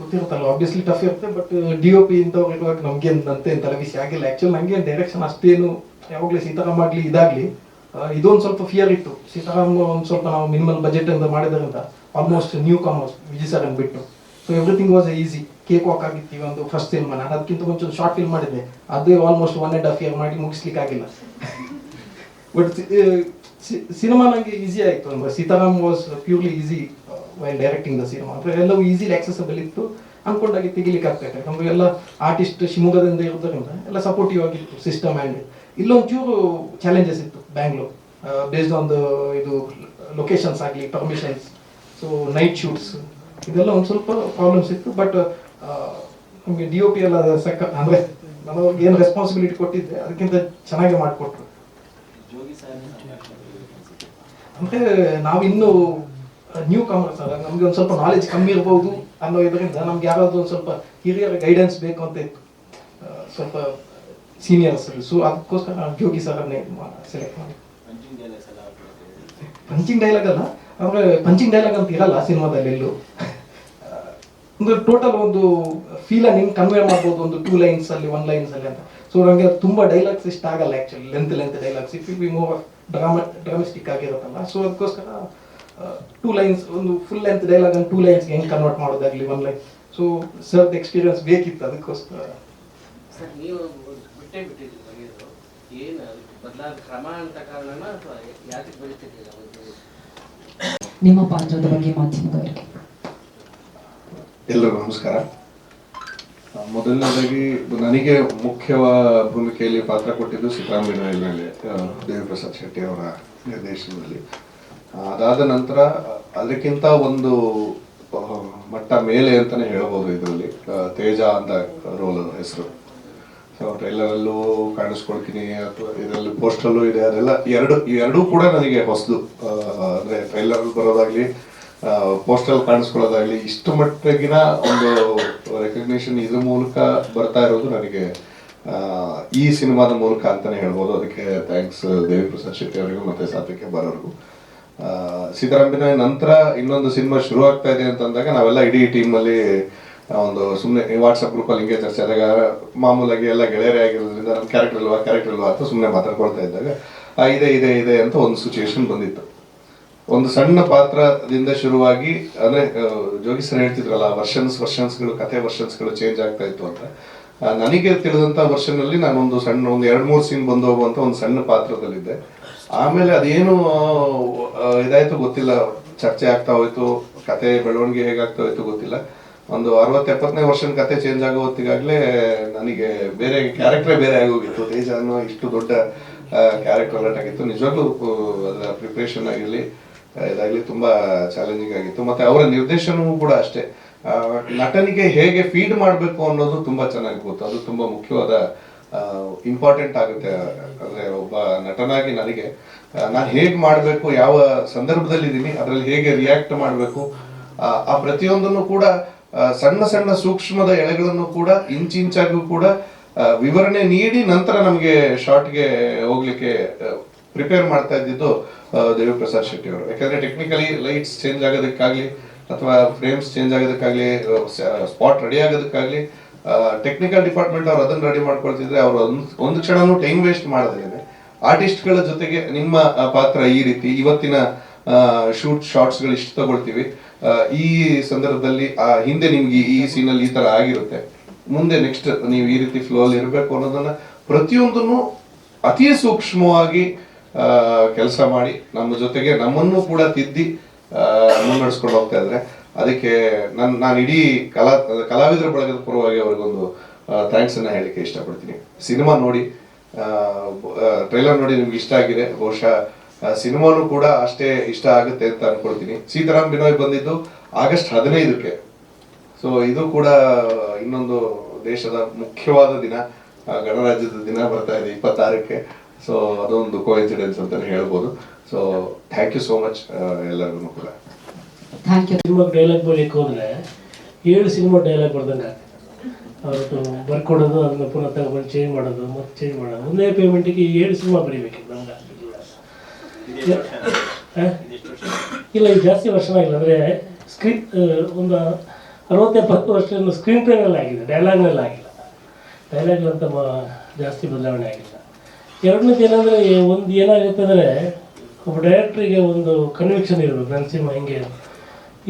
ಗೊತ್ತಿರುತ್ತಲ್ಲ, ಆಬ್ವಿಯಸ್ಲಿ ಟಫ್ ಇರುತ್ತೆ. ಬಟ್ DOP ಇಂಥವ್ರು ಇರುವಾಗ ನಮಗೆ ಅಂತೆ ತಲೆಬಿಸಿ ಆಗಿಲ್ಲ. ಆ್ಯಕ್ಚುಲಿ ನನಗೆ ಡೈರೆಕ್ಷನ್ ಅಷ್ಟೇನು ಯಾವಾಗಲೂ ಸೀತಾರಾಮ್ ಆಗಲಿ ಇದಾಗಲಿ ಇದೊಂದು ಸ್ವಲ್ಪ ಫಿಯರ್ ಇತ್ತು. ಸೀತಾರಾಮ್ ಒಂದು ಸ್ವಲ್ಪ ನಾವು ಮಿನಿಮಲ್ ಬಜೆಟ್ ಅಂತ ಮಾಡಿದ್ರಿಂದ almost newcomers Vijay sir ಬಿಟ್ಟು. So everything was easy. Cake walk ಆಗಿತ್ತು ಈಗ ಒಂದು ಫಸ್ಟ್ ಸಿನಿಮಾ. ನಾನು ಅದಕ್ಕಿಂತ ಮುಂಚೆ ಒಂದು ಶಾರ್ಟ್ ಫಿಲ್ಮ್ ಮಾಡಿದ್ದೆ, ಅದೇ ಆಲ್ಮೋಸ್ಟ್ 1.5 year ಮಾಡಿ ಮುಗಿಸ್ಲಿಕ್ಕೆ ಆಗಿಲ್ಲ. ಬಟ್ ಸಿನಿಮಾ ನನಗೆ ಈಸಿ ಆಯಿತು. ಅಂದರೆ Sitaram was purely easy while directing the cinema. ಅಂದರೆ ಎಲ್ಲವೂ ಈಸಿಲಿ ಆಕ್ಸೆಸಬಲ್ ಇತ್ತು, ಅಂದ್ಕೊಂಡಾಗಿ ತೆಗಿಲಿಕ್ಕೆ ಆಗ್ತಾಯಿದೆ. ನಮಗೆ ಎಲ್ಲ ಆರ್ಟಿಸ್ಟ್ ಶಿವಮೊಗ್ಗದಿಂದ ಇರೋದ್ರಿಂದ ಎಲ್ಲ ಸಪೋರ್ಟಿವ್ ಆಗಿತ್ತು ಸಿಸ್ಟಮ್. ಆ್ಯಂಡ್ ಇಲ್ಲೊಂಚೂರು ಚಾಲೆಂಜಸ್ ಇತ್ತು ಬ್ಯಾಂಗ್ಳೂರ್, ಬೇಸ್ಡ್ ಆನ್ ದ ಇದು ಲೊಕೇಶನ್ಸ್ ಆಗಲಿ, ಪರ್ಮಿಷನ್ಸ್, ಸೊ ನೈಟ್ ಶೂಟ್ಸ್, ಇದೆಲ್ಲ ಒಂದು ಸ್ವಲ್ಪ ಪ್ರಾಬ್ಲಮ್ಸ್ ಇತ್ತು. ಬಟ್ ನಮಗೆ DOP ಎಲ್ಲ ಅಂದರೆ ನಮಗೆ ಏನು ರೆಸ್ಪಾನ್ಸಿಬಿಲಿಟಿ ಕೊಟ್ಟಿದ್ದೆ ಅದಕ್ಕಿಂತ ಚೆನ್ನಾಗಿ ಮಾಡಿಕೊಟ್ರು. ಅಂದರೆ ನಾವಿನ್ನೂ ನ್ಯೂ ಕಾಮರ್ಸ್ ಅಲ್ಲ, ನಮಗೆ ಒಂದು ಸ್ವಲ್ಪ ನಾಲೆಜ್ ಕಮ್ಮಿ ಇರ್ಬೋದು ಅನ್ನೋ ಇದರಿಂದ ನಮ್ಗೆ ಯಾರಾದರೂ ಒಂದು ಸ್ವಲ್ಪ ಹಿರಿಯರ ಗೈಡೆನ್ಸ್ ಬೇಕು ಅಂತ ಇತ್ತು, ಸ್ವಲ್ಪ ಸೀನಿಯರ್ಸ್. ಸೊ ಅದಕ್ಕೋಸ್ಕರ ನಾನು ಜೋಗಿ ಸರನ್ನೇ ಸೆಲೆಕ್ಟ್ ಮಾಡಿ. ಪಂಚಿಂಗ್ ಡೈಲಾಗ್ ಅಲ್ಲ, ಅಂದ್ರೆ ಪಂಚಿಂಗ್ ಡೈಲಾಗ್ ಅಂತ ಇರಲ್ಲ ಸಿನಿಮಾದಲ್ಲಿ ಎಲ್ಲೂ. ಒಂದು ಟೋಟಲ್ ಒಂದು ಫೀಲ್ ಹಿಂಗೆ ಕನ್ವೆ ಮಾಡ್ಬೋದು ಒಂದು 2 ಲೈನ್ಸ್ ಅಲ್ಲಿ 1 ಲೈನ್ಸ್ ಅಲ್ಲಿ ಅಂತ. ಸೊ ನನಗೆ ತುಂಬಾ ಡೈಲಾಗ್ಸ್ ಇಷ್ಟ ಆಗಲ್ಲ actually, length dialogues. It will be more dramatic ಆಗಿರುತ್ತಲ್ಲ. ಸೊ ಅದಕ್ಕೋಸ್ಕರ 2 ಲೈನ್ಸ್, ಒಂದು ಫುಲ್ ಲೆಂತ್ ಡೈಲಾಗ್ ಅನ್ನು 2 ಲೈನ್ಸ್ ಹೆಂಗೆ ಕನ್ವರ್ಟ್ ಮಾಡೋದಾಗ್ಲಿ 1 ಲೈನ್. ಸೊ ಸರ್ದ್ ಎಕ್ಸ್ಪೀರಿಯನ್ಸ್ ಬೇಕಿತ್ತು ಅದಕ್ಕೋಸ್ಕರ. ಸರ್ ನೀವು ಬಿಟ್ಟೇ ಬಿಟ್ಟಿದ್ದೀರಿ ಬರೆಯೋದು, ಏನು ಅದಕ್ಕೆ ಬದಲಾದ ಕ್ರಮ ಅಂತ ಕಾರಣನ ಅಥವಾ ಯಾಕೆ ಬರೀತಿದ್ದೀರಾ? ನಿಮ್ಮ ಪಾತ್ರದ ಬಗ್ಗೆ ಮಾಧ್ಯಮದವರಿಗೆ. ಎಲ್ಲರಿಗೂ ನಮಸ್ಕಾರ. ಮೊದಲನೇದಾಗಿ ನನಗೆ ಮುಖ್ಯ ಭೂಮಿಕೆಯಲ್ಲಿ ಪಾತ್ರ ಕೊಟ್ಟಿದ್ದು ಸಿದ್ದರಾಮ್ ಬಿನೋಯ್ನಲ್ಲಿ ದೇವಿಪ್ರಸಾದ್ ಶೆಟ್ಟಿ ಅವರ ನಿರ್ದೇಶನದಲ್ಲಿ. ಅದಾದ ನಂತರ ಅದಕ್ಕಿಂತ ಒಂದು ಮಟ್ಟ ಮೇಲೆ ಅಂತಾನೆ ಹೇಳ್ಬೋದು ಇದರಲ್ಲಿ. ತೇಜ ಅಂತ ರೋಲ್ ಹೆಸರು. ಸೊ ಟ್ರೈಲರಲ್ಲೂ ಕಾಣಿಸ್ಕೊಳ್ತೀನಿ ಅಥವಾ ಇದರಲ್ಲಿ ಪೋಸ್ಟಲ್ಲೂ ಇದೆ. ಅದೆಲ್ಲ ಎರಡೂ ಕೂಡ ನನಗೆ ಹೊಸದು. ಅಂದರೆ ಟ್ರೈಲರಲ್ಲಿ ಬರೋದಾಗ್ಲಿ ಪೋಸ್ಟಲ್ ಕಾಣಿಸ್ಕೊಳ್ಳೋದಾಗ್ಲಿ ಇಷ್ಟು ಮಟ್ಟಿಗಿನ ಒಂದು ರೆಕಗ್ನಿಷನ್ ಇದ್ರ ಮೂಲಕ ಬರ್ತಾ ಇರೋದು ನನಗೆ ಈ ಸಿನಿಮಾದ ಮೂಲಕ ಅಂತಾನೆ ಹೇಳ್ಬೋದು. ಅದಕ್ಕೆ ಥ್ಯಾಂಕ್ಸ್ ದೇವಿಪ್ರಸಾದ್ ಶೆಟ್ಟಿ ಅವರಿಗೂ ಮತ್ತೆ ಸಾತ್ವಿಕ್ ಬರೋರಿಗೂ. ಸಿದ್ದರಾಮ್ ಬಿನೋಯ್ ನಂತರ ಇನ್ನೊಂದು ಸಿನಿಮಾ ಶುರು ಆಗ್ತಾ ಇದೆ ಅಂತಂದಾಗ ನಾವೆಲ್ಲ ಇಡೀ ಟೀಮಲ್ಲಿ ಒಂದು ಸುಮ್ಮನೆ ವಾಟ್ಸಪ್ ಗ್ರೂಪಲ್ಲಿ ಹಿಂಗೆ ಚರ್ಚೆ ಆದಾಗ, ಮಾಮೂಲಾಗಿ ಎಲ್ಲ ಗೆಳೆಯರೇ ಆಗಿರೋದ್ರಿಂದ ನಮ್ಮ ಕ್ಯಾರೆಕ್ಟರ್ ಇಲ್ವಾ ಅಂತ ಸುಮ್ಮನೆ ಮಾತಾಡ್ಕೊಳ್ತಾ ಇದ್ದಾಗ ಇದೆ ಅಂತ ಒಂದು ಸಿಚುವೇಶನ್ ಬಂದಿತ್ತು. ಒಂದು ಸಣ್ಣ ಪಾತ್ರದಿಂದ ಶುರುವಾಗಿ, ಅಂದ್ರೆ ಜೋಗಿ ಸರ್ ಹೇಳ್ತಿದ್ರಲ್ಲ, ವರ್ಷನ್ಸ್ಗಳು ಕಥೆ ವರ್ಷನ್ಸ್ಗಳು ಚೇಂಜ್ ಆಗ್ತಾ ಇತ್ತು ಅಂತ. ನನಗೆ ತಿಳಿದಂತ ವರ್ಷನ್ ಅಲ್ಲಿ ನಾನೊಂದು ಸಣ್ಣ ಒಂದು 2-3 ಸೀನ್ ಬಂದು ಹೋಗುವಂತ ಒಂದು ಸಣ್ಣ ಪಾತ್ರದಲ್ಲಿದ್ದೆ. ಆಮೇಲೆ ಅದೇನು ಇದಾಯ್ತು ಗೊತ್ತಿಲ್ಲ, ಚರ್ಚೆ ಆಗ್ತಾ ಹೋಯ್ತು, ಕತೆ ಬೆಳವಣಿಗೆ ಹೇಗಾಗ್ತಾ ಹೋಯ್ತು ಗೊತ್ತಿಲ್ಲ. ಒಂದು 60-70ನೇ ವರ್ಷನ್ ಕತೆ ಚೇಂಜ್ ಆಗೋ ಹೊತ್ತಿಗಾಗ್ಲೇ ನನಗೆ ಬೇರೆ ಕ್ಯಾರೆಕ್ಟರ್ ಬೇರೆ ಆಗೋಗಿತ್ತು. ತೇಜ ಅನ್ನೋ ಇಷ್ಟು ದೊಡ್ಡ ಕ್ಯಾರೆಕ್ಟರ್ ಅಲರ್ಟ್ ಆಗಿತ್ತು. ನಿಜವಾಗ್ಲೂ ಅದರ ಪ್ರಿಪ್ರೇಷನ್ ಆಗಿರ್ಲಿ ಇದಾಗ್ಲಿ ತುಂಬಾ ಚಾಲೆಂಜಿಂಗ್ ಆಗಿತ್ತು. ಮತ್ತೆ ಅವರ ನಿರ್ದೇಶನವೂ ಕೂಡ ಅಷ್ಟೇ. ನಟನಿಗೆ ಹೇಗೆ ಫೀಡ್ ಮಾಡಬೇಕು ಅನ್ನೋದು ತುಂಬಾ ಚೆನ್ನಾಗಿ ಗೊತ್ತು. ಅದು ತುಂಬಾ ಮುಖ್ಯವಾದ ಇಂಪಾರ್ಟೆಂಟ್ ಆಗುತ್ತೆ. ಅಂದ್ರೆ ಒಬ್ಬ ನಟನಾಗಿ ನನಗೆ ನಾನು ಹೇಗೆ ಮಾಡಬೇಕು, ಯಾವ ಸಂದರ್ಭದಲ್ಲಿ ಇದ್ದೀನಿ, ಅದರಲ್ಲಿ ಹೇಗೆ ರಿಯಾಕ್ಟ್ ಮಾಡಬೇಕು, ಆ ಪ್ರತಿಯೊಂದನ್ನು ಕೂಡ ಸಣ್ಣ ಸೂಕ್ಷ್ಮದ ಎಳೆಗಳನ್ನು ಕೂಡ ಇಂಚಾಗೂ ಕೂಡ ವಿವರಣೆ ನೀಡಿ ನಂತರ ನಮಗೆ ಶಾರ್ಟ್ಗೆ ಹೋಗ್ಲಿಕ್ಕೆ ಪ್ರಿಪೇರ್ ಮಾಡ್ತಾ ಇದ್ದಿದ್ದು ದೇವಿಪ್ರಸಾದ್ ಶೆಟ್ಟಿ ಅವರು. ಯಾಕಂದ್ರೆ ಟೆಕ್ನಿಕಲಿ ಲೈಟ್ಸ್ ಚೇಂಜ್ ಆಗೋದಕ್ಕಾಗ್ಲಿ ಅಥವಾ ಫ್ರೇಮ್ಸ್ ಚೇಂಜ್ ಆಗೋದಕ್ಕಾಗ್ಲಿ, ಸ್ಪಾಟ್ ರೆಡಿ ಆಗೋದಕ್ಕಾಗ್ಲಿ ಟೆಕ್ನಿಕಲ್ ಡಿಪಾರ್ಟ್ಮೆಂಟ್ ಅವ್ರು ಅದನ್ನ ರೆಡಿ ಮಾಡ್ಕೊಳ್ತಿದ್ರೆ ಅವರು ಒಂದು ಕ್ಷಣನೂ ಟೈಮ್ ವೇಸ್ಟ್ ಮಾಡದೇನೆ ಆರ್ಟಿಸ್ಟ್ಗಳ ಜೊತೆಗೆ ನಿಮ್ಮ ಪಾತ್ರ ಈ ರೀತಿ, ಇವತ್ತಿನ ಶಾರ್ಟ್ಸ್ಗಳು ಇಷ್ಟು ತಗೊಳ್ತೀವಿ, ಈ ಸಂದರ್ಭದಲ್ಲಿ ಹಿಂದೆ ನಿಮ್ಗೆ ಈ ಸೀನಲ್ಲಿ ಈ ತರ ಆಗಿರುತ್ತೆ, ಮುಂದೆ ನೆಕ್ಸ್ಟ್ ನೀವು ಈ ರೀತಿ ಫ್ಲೋ ಅಲ್ಲಿ ಇರಬೇಕು ಅನ್ನೋದನ್ನ ಪ್ರತಿಯೊಂದನ್ನು ಅತಿ ಸೂಕ್ಷ್ಮವಾಗಿ ಕೆಲಸ ಮಾಡಿ ನಮ್ಮ ಜೊತೆಗೆ ನಮ್ಮನ್ನು ಕೂಡ ತಿದ್ದಿ ಮುನ್ನಡೆಸ್ಕೊಂಡು ಹೋಗ್ತಾ ಇದ್ರೆ ಅದಕ್ಕೆ ನಾನು ಇಡೀ ಕಲಾವಿದರ ಬಳಗದ ಪರವಾಗಿ ಅವ್ರಿಗೊಂದು ಥ್ಯಾಂಕ್ಸ್ ಅನ್ನ ಹೇಳಲಿಕ್ಕೆ ಇಷ್ಟಪಡ್ತೀನಿ. ಸಿನಿಮಾ ನೋಡಿ, ಟ್ರೈಲರ್ ನೋಡಿ ನಿಮ್ಗೆ ಇಷ್ಟ ಆಗಿದೆ, ಬಹುಶಃ ಸಿನಿಮಾನು ಕೂಡ ಅಷ್ಟೇ ಇಷ್ಟ ಆಗುತ್ತೆ ಅಂತ ಅನ್ಕೊಳ್ತೀನಿ. ಸೀತಾರಾಮ್ ಬಿನೋಯ್ ಬಂದಿದ್ದು ಆಗಸ್ಟ್ 15ಕ್ಕೆ. ಸೊ ಇದು ಕೂಡ ಇನ್ನೊಂದು ದೇಶದ ಮುಖ್ಯವಾದ ದಿನ, ಗಣರಾಜ್ಯದ ದಿನ ಬರ್ತಾ ಇದೆ 26ಕ್ಕೆ. ಸೊ ಅದೊಂದು ಕೋಇನ್ಸಿಡೆನ್ಸ್ ಅಂತಾನೆ ಹೇಳ್ಬೋದು. So thank you so much ಎಲ್ಲರಿಗೂ ಕೂಡ. Thank you. ಸಿನಿಮಾಗೆ ಡೈಲಾಗ್ ಬರೀಕ್ಕೆ ಹೋದ್ರೆ 7 ಸಿನಿಮಾ ಡೈಲಾಗ್ ಬರ್ದಂಗೆ ಅವ್ರದ್ದು ಬರ್ಕೊಡೋದು, ಅದನ್ನ ಪುನಃ ತಗೊಂಡು ಚೇಂಜ್ ಮಾಡೋದು, ಮತ್ತೆ ಚೇಂಜ್ ಮಾಡೋದು. ಒಂದೇ ಪೇಮೆಂಟಿಗೆ 7 ಸಿನಿಮಾ ಬರೀಬೇಕಿತ್ತು ನಮ್ಗೆ. ಇಲ್ಲ, ಇದು ಜಾಸ್ತಿ ವರ್ಷ ಆಗಿಲ್ಲ. ಅಂದರೆ ಒಂದು 60-70 ವರ್ಷ ಸ್ಕ್ರೀನ್ ಪ್ಲೇನಲ್ಲಿ ಆಗಿದೆ, ಡೈಲಾಗ್ನಲ್ಲಿ ಆಗಿಲ್ಲ. ಡೈಲಾಗ್ಲಂತ ಜಾಸ್ತಿ ಬದಲಾವಣೆ ಆಗಿಲ್ಲ. ಎರಡನೇದು ಏನಂದರೆ, ಒಂದು ಏನಾಗುತ್ತೆ ಅಂದರೆ ಒಬ್ಬ ಡೈರೆಕ್ಟ್ರಿಗೆ ಒಂದು ಕನ್ವಿಕ್ಷನ್ ಇರಬೇಕು, ನನ್ನ ಸಿನಿಮಾ ಹಿಂಗೆ.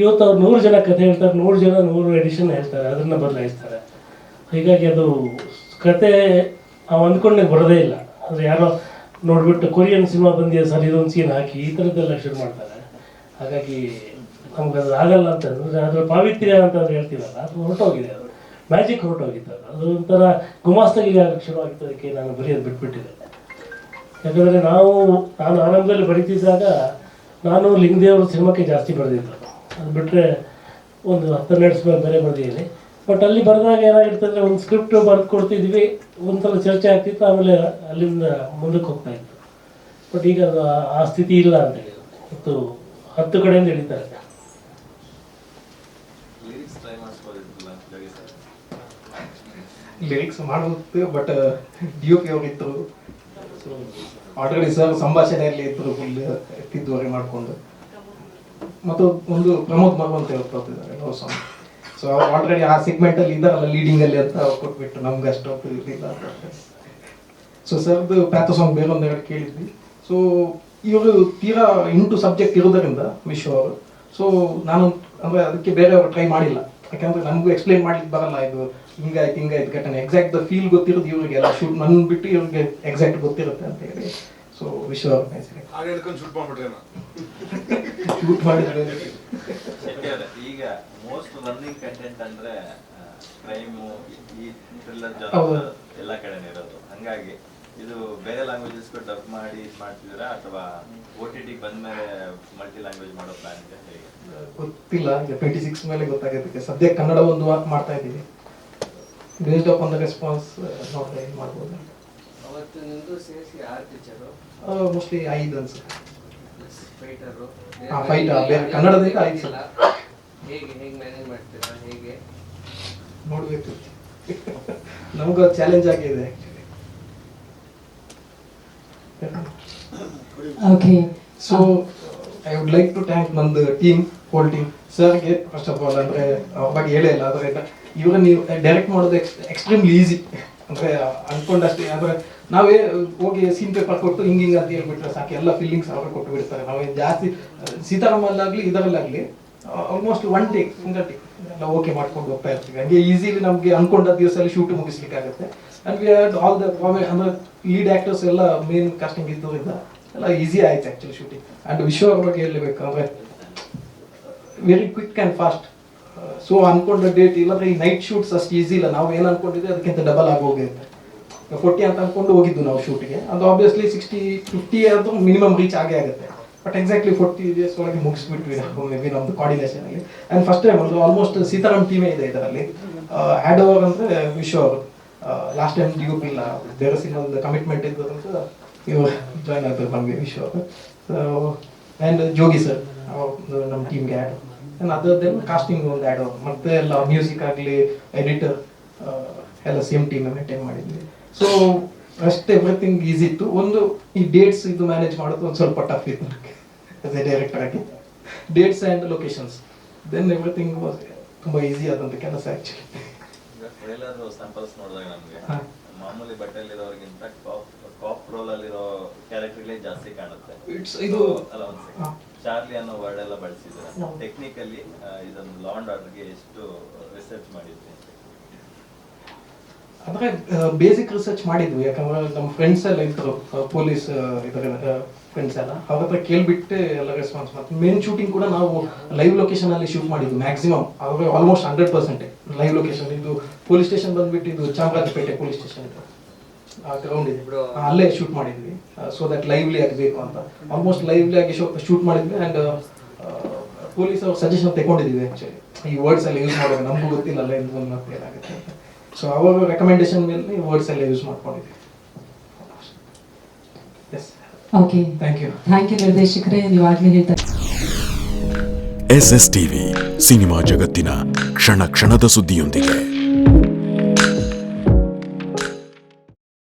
ಇವತ್ತು ಅವ್ರು 100 ಜನ ಕಥೆ ಹೇಳ್ತಾರೆ, 100 ಜನ 100 ಎಡಿಷನ್ ಹೇಳ್ತಾರೆ, ಅದನ್ನು ಬದಲಾಯಿಸ್ತಾರೆ. ಹೀಗಾಗಿ ಅದು ಕತೆ ಅಂದ್ಕೊಂಡೆ ಬರೋದೇ ಇಲ್ಲ. ಅಂದರೆ ಯಾರೋ ನೋಡಿಬಿಟ್ಟು ಕೊರಿಯನ್ ಸಿನಿಮಾ ಬಂದಿದೆ ಸರ್, ಇದೊಂದು ಸೀನ್ ಹಾಕಿ ಈ ಥರದ್ದೆಲ್ಲ ಶುರು ಮಾಡ್ತಾರೆ. ಹಾಗಾಗಿ ನಮ್ಗೆ ಅದು ಆಗಲ್ಲ ಅಂತಂದರೆ ಅದರ ಪಾವಿತ್ರ್ಯ ಅಂತ ಹೇಳ್ತೀವಲ್ಲ, ಅದು ಹೊರಟೋಗಿದೆ, ಅದು ಮ್ಯಾಜಿಕ್ ಹೊರಟೋಗಿತ್ತು. ಅದು ಒಂಥರ ಗುಮಾಸ್ತಗಿರಿ ಆಗಕ್ಕೆ ಶುರು ಆಗಿದ್ದಕ್ಕೆ ನಾನು ಬರೆಯೋದು ಬಿಟ್ಬಿಟ್ಟಿದ್ದೆ. ಯಾಕಂದರೆ ನಾನು ಆನಂದದಲ್ಲಿ ಬರೀತಿದ್ದಾಗ ನಾನು ಲಿಂಗದೇವ್ರ ಸಿನಿಮಾಕ್ಕೆ ಜಾಸ್ತಿ ಬರೆದಿದ್ದು. ಅದು ಬಿಟ್ಟರೆ ಒಂದು 10-12 ಬೇರೆ ಬರೆದಿದ್ದೀನಿ. ಬಟ್ ಅಲ್ಲಿ ಬರೆದಾಗ ಏನಾಗಿರ್ತಂದರೆ, ಒಂದು ಸ್ಕ್ರಿಪ್ಟ್ ಬರೆದು ಕೊಡ್ತಿದ್ವಿ, ಒಂದ್ಸಲ ಚರ್ಚೆ ಆಗ್ತಿತ್ತು, ಆಮೇಲೆ ಅಲ್ಲಿಂದ ಮುಂದಕ್ಕೆ ಹೋಗ್ತಾ ಇತ್ತು. ಬಟ್ ಈಗ ಅದು ಆ ಸ್ಥಿತಿ ಇಲ್ಲ ಅಂತೇಳಿ ಇವತ್ತು 10 ಕಡೆಯಿಂದ ಹಿಡಿತಾರೆ. ಲಿರಿಕ್ಸ್ ಮಾಡ್ಬೋದು, ಬಟ್ DOP ಅವ್ರಿತ್ತು. ಸೊ ಆಲ್ರೆಡಿ ಸರ್ ಸಂಭಾಷಣೆಯಲ್ಲಿ ಇದ್ರು ಫುಲ್ ಎತ್ತಿದ್ದುವರೆ ಮಾಡಿಕೊಂಡು ಮತ್ತು ಒಂದು ಪ್ರಮೋದ್ ಮಗು ಅಂತ ಹೇಳ್ಕೊಳ್ತಿದ್ದಾರೆ ಲವ್ ಸಾಂಗ್. ಸೊ ಆಲ್ರೆಡಿ ಆ ಸೆಗ್ಮೆಂಟಲ್ಲಿ ಇದ್ದಾರಲ್ಲ ಲೀಡಿಂಗಲ್ಲಿ ಅಂತ ಕೊಟ್ಬಿಟ್ಟು ನಮ್ಗೆ ಅಷ್ಟೊತ್ತು ಇರಲಿಲ್ಲ. ಸೊ ಸರ್ದು ಪ್ಯಾಥೋ ಸಾಂಗ್ ಬೇರೆ ಒಂದೆರಡು ಕೇಳಿದ್ವಿ. ಸೊ ಇವರು ತೀರಾ ಇಂಟು ಸಬ್ಜೆಕ್ಟ್ ಇರೋದರಿಂದ ವಿಶ್ವ ಅವರು. ಸೊ ನಾನು ಅಂದರೆ ಅದಕ್ಕೆ ಬೇರೆಯವರು ಟ್ರೈ ಮಾಡಿಲ್ಲ, ಯಾಕಂದರೆ ನಮಗೂ ಎಕ್ಸ್ಪ್ಲೇನ್ ಮಾಡ್ಲಿಕ್ಕೆ ಬರಲ್ಲ, ಇದು ಹಿಂಗಾಯ್ತು ಘಟನೆ ಎಕ್ಸಾಕ್ಟ್ ದ ಫೀಲ್ ಗೊತ್ತಿರೋದು ಇವರಿಗೆ, ಎಲ್ಲ ಶೂಟ್ ನನ್ನ ಬಿಟ್ಟು ಇವ್ರಿಗೆ ಎಕ್ಸಾಕ್ಟ್ ಗೊತ್ತಿರುತ್ತೆ ಅಂತ ಹೇಳಿ. ಸೊ ವಿಶ್ವ ಶೂಟ್ ಮಾಡಿದ್ರೆ ಶೆಟ್ಟಿ ಅವರೇ, ಈಗ ಮೋಸ್ಟ್ ರನ್ನಿಂಗ್ ಕಂಟೆಂಟ್ ಅಂದ್ರೆ ಕ್ರೈಮು, ಈ ಥ್ರಿಲ್ಲರ್ ಹೌದು. ಎಲ್ಲ ಕಡೆ ಇರೋದು. ಹಂಗಾಗಿ ಇದು ಬೇರೆ ಲ್ಯಾಂಗ್ವೇಜಸ್ಗೂ ಡಬ್ ಮಾಡಿ ಇದು ಮಾಡ್ತಿದ್ದೀರಾ ಅಥವಾ OTT ಬಂದ್ಮೇಲೆ ಮಲ್ಟಿ ಲ್ಯಾಂಗ್ವೇಜ್ ಮಾಡೋ ಪ್ಲಾನ್ ಇದೆ ಹೇಗೆ? ಗೊತ್ತಿಲ್ಲ, ಈಗ 26 ಮೇಲೆ ಗೊತ್ತಾಗುತ್ತೆ. ಸದ್ಯಕ್ಕೆ ಕನ್ನಡ ಒಂದು ಮಾಡ್ತಾ ಇದ್ದೀವಿ, based of on the response ನೋಡ್ತಾ ಏನು ಮಾಡ್ಬೋದು. ಅವತ್ತು ನಿಂದು ಸೇರಿಸಿ 6 ಪಿಕ್ಚರು, ಮೋಸ್ಟ್ಲಿ 5 ಅನ್ಸುತ್ತೆ. ಫೈಟರು, fight ಬೇರೆ ಕನ್ನಡದಿಂದ 5 ಸಲ. ಹೇಗೆ ಮ್ಯಾನೇಜ್ ಮಾಡ್ತೀರಾ, ಹೇಗೆ ನೋಡ್ಬೇಕು, ನಮಗೂ ಚಾಲೆಂಜ್ ಆಗಿದೆ actually. Okay, so I would like to thank ನಂದು ಹೋಲ್ ಟೀಮ್ ಸರ್ಗೆ ಫಸ್ಟ್ ಆಫ್ ಆಲ್. ಅಂದರೆ ಅವ್ರ ಬಗ್ಗೆ ಹೇಳೇ ಇಲ್ಲ, ಆದರೆ ಇವಾಗ ನೀವು ಡೈರೆಕ್ಟ್ ಮಾಡೋದು ಎಕ್ಸ್ಟ್ರೀಮ್ಲಿ ಈಸಿ, ಅಂದರೆ ಅಂದ್ಕೊಂಡಷ್ಟೇ. ಆದರೆ ನಾವೇ ಹೋಗಿ ಸೀನ್ ಪೇಪರ್ ಕೊಟ್ಟು ಹಿಂಗೆ ಅಂತ ಹೇಳ್ಬಿಟ್ರೆ ಸಾಕು, ಎಲ್ಲ ಫೀಲಿಂಗ್ಸ್ ಅವ್ರಿಗೆ ಕೊಟ್ಟು ಬಿಡ್ತಾರೆ. ನಾವೇ ಜಾಸ್ತಿ ಸೀತಾರಾಮಲ್ಲಾಗಲಿ ಇದರಲ್ಲಾಗಲಿ almost one take single take ಎಲ್ಲ ಓಕೆ ಮಾಡ್ಕೊಂಡು ಹೋಗ್ತಾ ಇರ್ತೀವಿ. ಹಂಗೆ ಈಸಿಲಿ ನಮಗೆ ಅನ್ಕೊಂಡ ದಿವಸದಲ್ಲಿ ಶೂಟ್ ಮುಗಿಸ್ಲಿಕ್ಕೆ ಆಗುತ್ತೆ. And we had all the ಅಂದರೆ ಲೀಡ್ ಆ್ಯಕ್ಟರ್ಸ್ ಎಲ್ಲ ಮೇನ್ ಕಾಸ್ಟಿಂಗ್ ಇದ್ದರಿಂದ ಎಲ್ಲ ಈಸಿ ಆಯ್ತು ಆ್ಯಕ್ಚುಲಿ ಶೂಟಿಂಗ್. ಆ್ಯಂಡ್ ವಿಶ್ವ ಅವ್ರ ಬಗ್ಗೆ ಹೇಳಬೇಕು ಅಂದರೆ very quick and fast. So ಅನ್ಕೊಂಡ ಡೇಟ್ ಇಲ್ಲಾಂದ್ರೆ ಈ ನೈಟ್ ಶೂಟ್ಸ್ ಅಷ್ಟು ಈಸಿ ಇಲ್ಲ, ನಾವು ಏನು ಅನ್ಕೊಂಡಿದ್ವಿ ಅದಕ್ಕಿಂತ ಡಬಲ್ ಆಗಿ ಹೋಗಿರುತ್ತೆ. 40 ಅಂತ ಅನ್ಕೊಂಡು ಹೋಗಿದ್ದು ನಾವು ಶೂಟಿಗೆ, ಅದು ಆಬ್ವಿಯಸ್ಲಿ 60-50 ಆದರೂ ಮಿನಿಮಮ್ ರೀಚ್ ಆಗೇ ಆಗುತ್ತೆ. ಬಟ್ ಎಕ್ಸಾಕ್ಟ್ಲಿ 40 ಡೇಸ್ ಒಳಗೆ ಮುಗಿಸ್ಬಿಟ್ವಿ ನಾವು, ಮೇ ಬಿ ನಮ್ಮದು ಕೋಆರ್ಡಿನೇಷನಲ್ಲಿ. ಆ್ಯಂಡ್ ಫಸ್ಟ್ ಟೈಮ್ ಅದು ಆಲ್ಮೋಸ್ಟ್ ಸೀತಾರಾಮ್ ಟೀಮೇ ಇದೆ ಇದರಲ್ಲಿ. ಹ್ಯಾಂಡ್ ಓವರ್ ಅಂದರೆ ವಿಶ್ವ ಅವರು, ಲಾಸ್ಟ್ ಟೈಮ್ DOP ಇಲ್ಲ, ಬೇರೆ ಸಿನಿಮಾದ ಕಮಿಟ್ಮೆಂಟ್ ಇದ್ದದಂತ ಇವರು ಜಾಯ್ನ್ ಆಗ್ತಾರೆ ನಮಗೆ ವಿಶ್ವ ಅವರು. ಆ್ಯಂಡ್ ಜೋಗಿ ಸರ್ ನಮ್ಮ ಟೀಮ್ಗೆ ಆ್ಯಡ್, ಆ್ಯಂಡ್ ಅದರದ್ದೇನು ಕಾಸ್ಟಿಂಗ್ ಒಂದು ಆ್ಯಡ್ ಓವರ್, ಮತ್ತೆ ಎಲ್ಲ ಮ್ಯೂಸಿಕ್ ಆಗಲಿ ಎಡಿಟರ್ ಎಲ್ಲ ಸೇಮ್ ಟೀಮ್ ಮೇಂಟೈನ್ ಮಾಡಿದ್ವಿ. ಸೊ ಅಷ್ಟು ಎವ್ರಿಥಿಂಗ್ ಈಸಿ ಇತ್ತು. ಒಂದು ಈ ಡೇಟ್ಸ್ ಇದು ಮ್ಯಾನೇಜ್ ಮಾಡೋದು ಒಂದು ಸ್ವಲ್ಪ ಟಫ್ ಇತ್ತು ಆಸ್ ಎ ಡೈರೆಕ್ಟರ್ ಆಗಿ. Dates and locations, then everything was ತುಂಬ ಈಸಿ ಆದಂಥ ಕೆಲಸ ಆ್ಯಕ್ಚುಲಿ. ಟ್ರೇಲರ್ ಸ್ಯಾಂಪಲ್ಸ್ ನೋಡಿದಾಗ ನಮಗೆ ಮಾಮೂಲಿ ಬಟ್ಟೆಯಲ್ಲಿರೋರಿಗಿಂತ ಕಾಪ್ ರೋಲ್ ಅಲ್ಲಿರೋ ಕ್ಯಾರೆಕ್ಟರ್ಗಳೇ ಜಾಸ್ತಿ ಕಾಣುತ್ತೆ. ಇದು ಅಲ್ಲ, ಚಾರ್ಲಿ ಅನ್ನೋ ವರ್ಡ್ ಎಲ್ಲ ಬಳಸಿದ್ರೆ ಟೆಕ್ನಿಕಲಿ ಇದೊಂದು ಲಾ ಅಂಡ್ ಆರ್ಡರ್ಗೆ ಎಷ್ಟು ರಿಸರ್ಚ್ ಮಾಡಿದ್ವಿ? ಅಂದರೆ ಬೇಸಿಕ್ ರಿಸರ್ಚ್ ಮಾಡಿದ್ವಿ, ಯಾಕಂದ್ರೆ ನಮ್ಮ ಫ್ರೆಂಡ್ಸ್ ಎಲ್ಲ ಇದ್ರು ಪೊಲೀಸ್ ಇದರ ಫ್ರೆಂಡ್ಸ್ ಎಲ್ಲ, ಅವ್ರ ಹತ್ರ ಕೇಳ್ಬಿಟ್ಟು ಎಲ್ಲ ರೆಸ್ಪಾನ್ಸ್. ಮತ್ತು ಮೇನ್ ಶೂಟಿಂಗ್ ಕೂಡ ನಾವು ಲೈವ್ ಲೊಕೇಶನಲ್ಲಿ ಶೂಟ್ ಮಾಡಿದ್ವಿ ಮ್ಯಾಕ್ಸಿಮಮ್. ಅವ್ರಿಗೆ ಆಲ್ಮೋಸ್ಟ್ 100% ಲೈವ್ ಲೊಕೇಶನ್. ಇದು ಪೊಲೀಸ್ ಸ್ಟೇಷನ್ ಬಂದ್ಬಿಟ್ಟು ಇದು ಚಾಮರಾಜಪೇಟೆ ಪೊಲೀಸ್ ಸ್ಟೇಷನ್ ಇದೆ, ಆ ಗ್ರೌಂಡ್ ಇದೆ, ಅಲ್ಲೇ ಶೂಟ್ ಮಾಡಿದ್ವಿ. ಸೊ ದಟ್ ಲೈವ್ಲಿ ಆಗಬೇಕು ಅಂತ ಆಲ್ಮೋಸ್ಟ್ ಲೈವ್ಲಿ ಆಗಿ ಶೂಟ್ ಮಾಡಿದ್ವಿ. ಆ್ಯಂಡ್ ಪೊಲೀಸ್ ಅವ್ರ ಸಜೆಷನ್ ತಗೊಂಡಿದ್ದೀವಿ ಆ್ಯಕ್ಚುಲಿ, ಈ ವರ್ಡ್ಸ್ ಎಲ್ಲ ಯೂಸ್ ಮಾಡುವಾಗ ನಮಗೂ ಗೊತ್ತಿಲ್ಲಲ್ಲ ಎಂದು ಒಂದು ಮತ್ತೆ ಏನಾಗುತ್ತೆ ಅಂತ. ಸೊ ಅವರ ರೆಕಮೆಂಡೇಶನ್ ಮೇಲೆ ವರ್ಡ್ಸ್ ಎಲ್ಲ ಯೂಸ್ ಮಾಡ್ಕೊಂಡಿದ್ವಿ. ಎಸ್, ಓಕೆ, ಥ್ಯಾಂಕ್ ಯು ನಿರ್ದೇಶಕರೇ. ನೀವಾಗಲೇ ಹೇಳ್ತಾ SSTV ಸಿನಿಮಾ ಜಗತ್ತಿನ ಕ್ಷಣ ಕ್ಷಣದ ಸುದ್ದಿಯೊಂದಿಗೆ.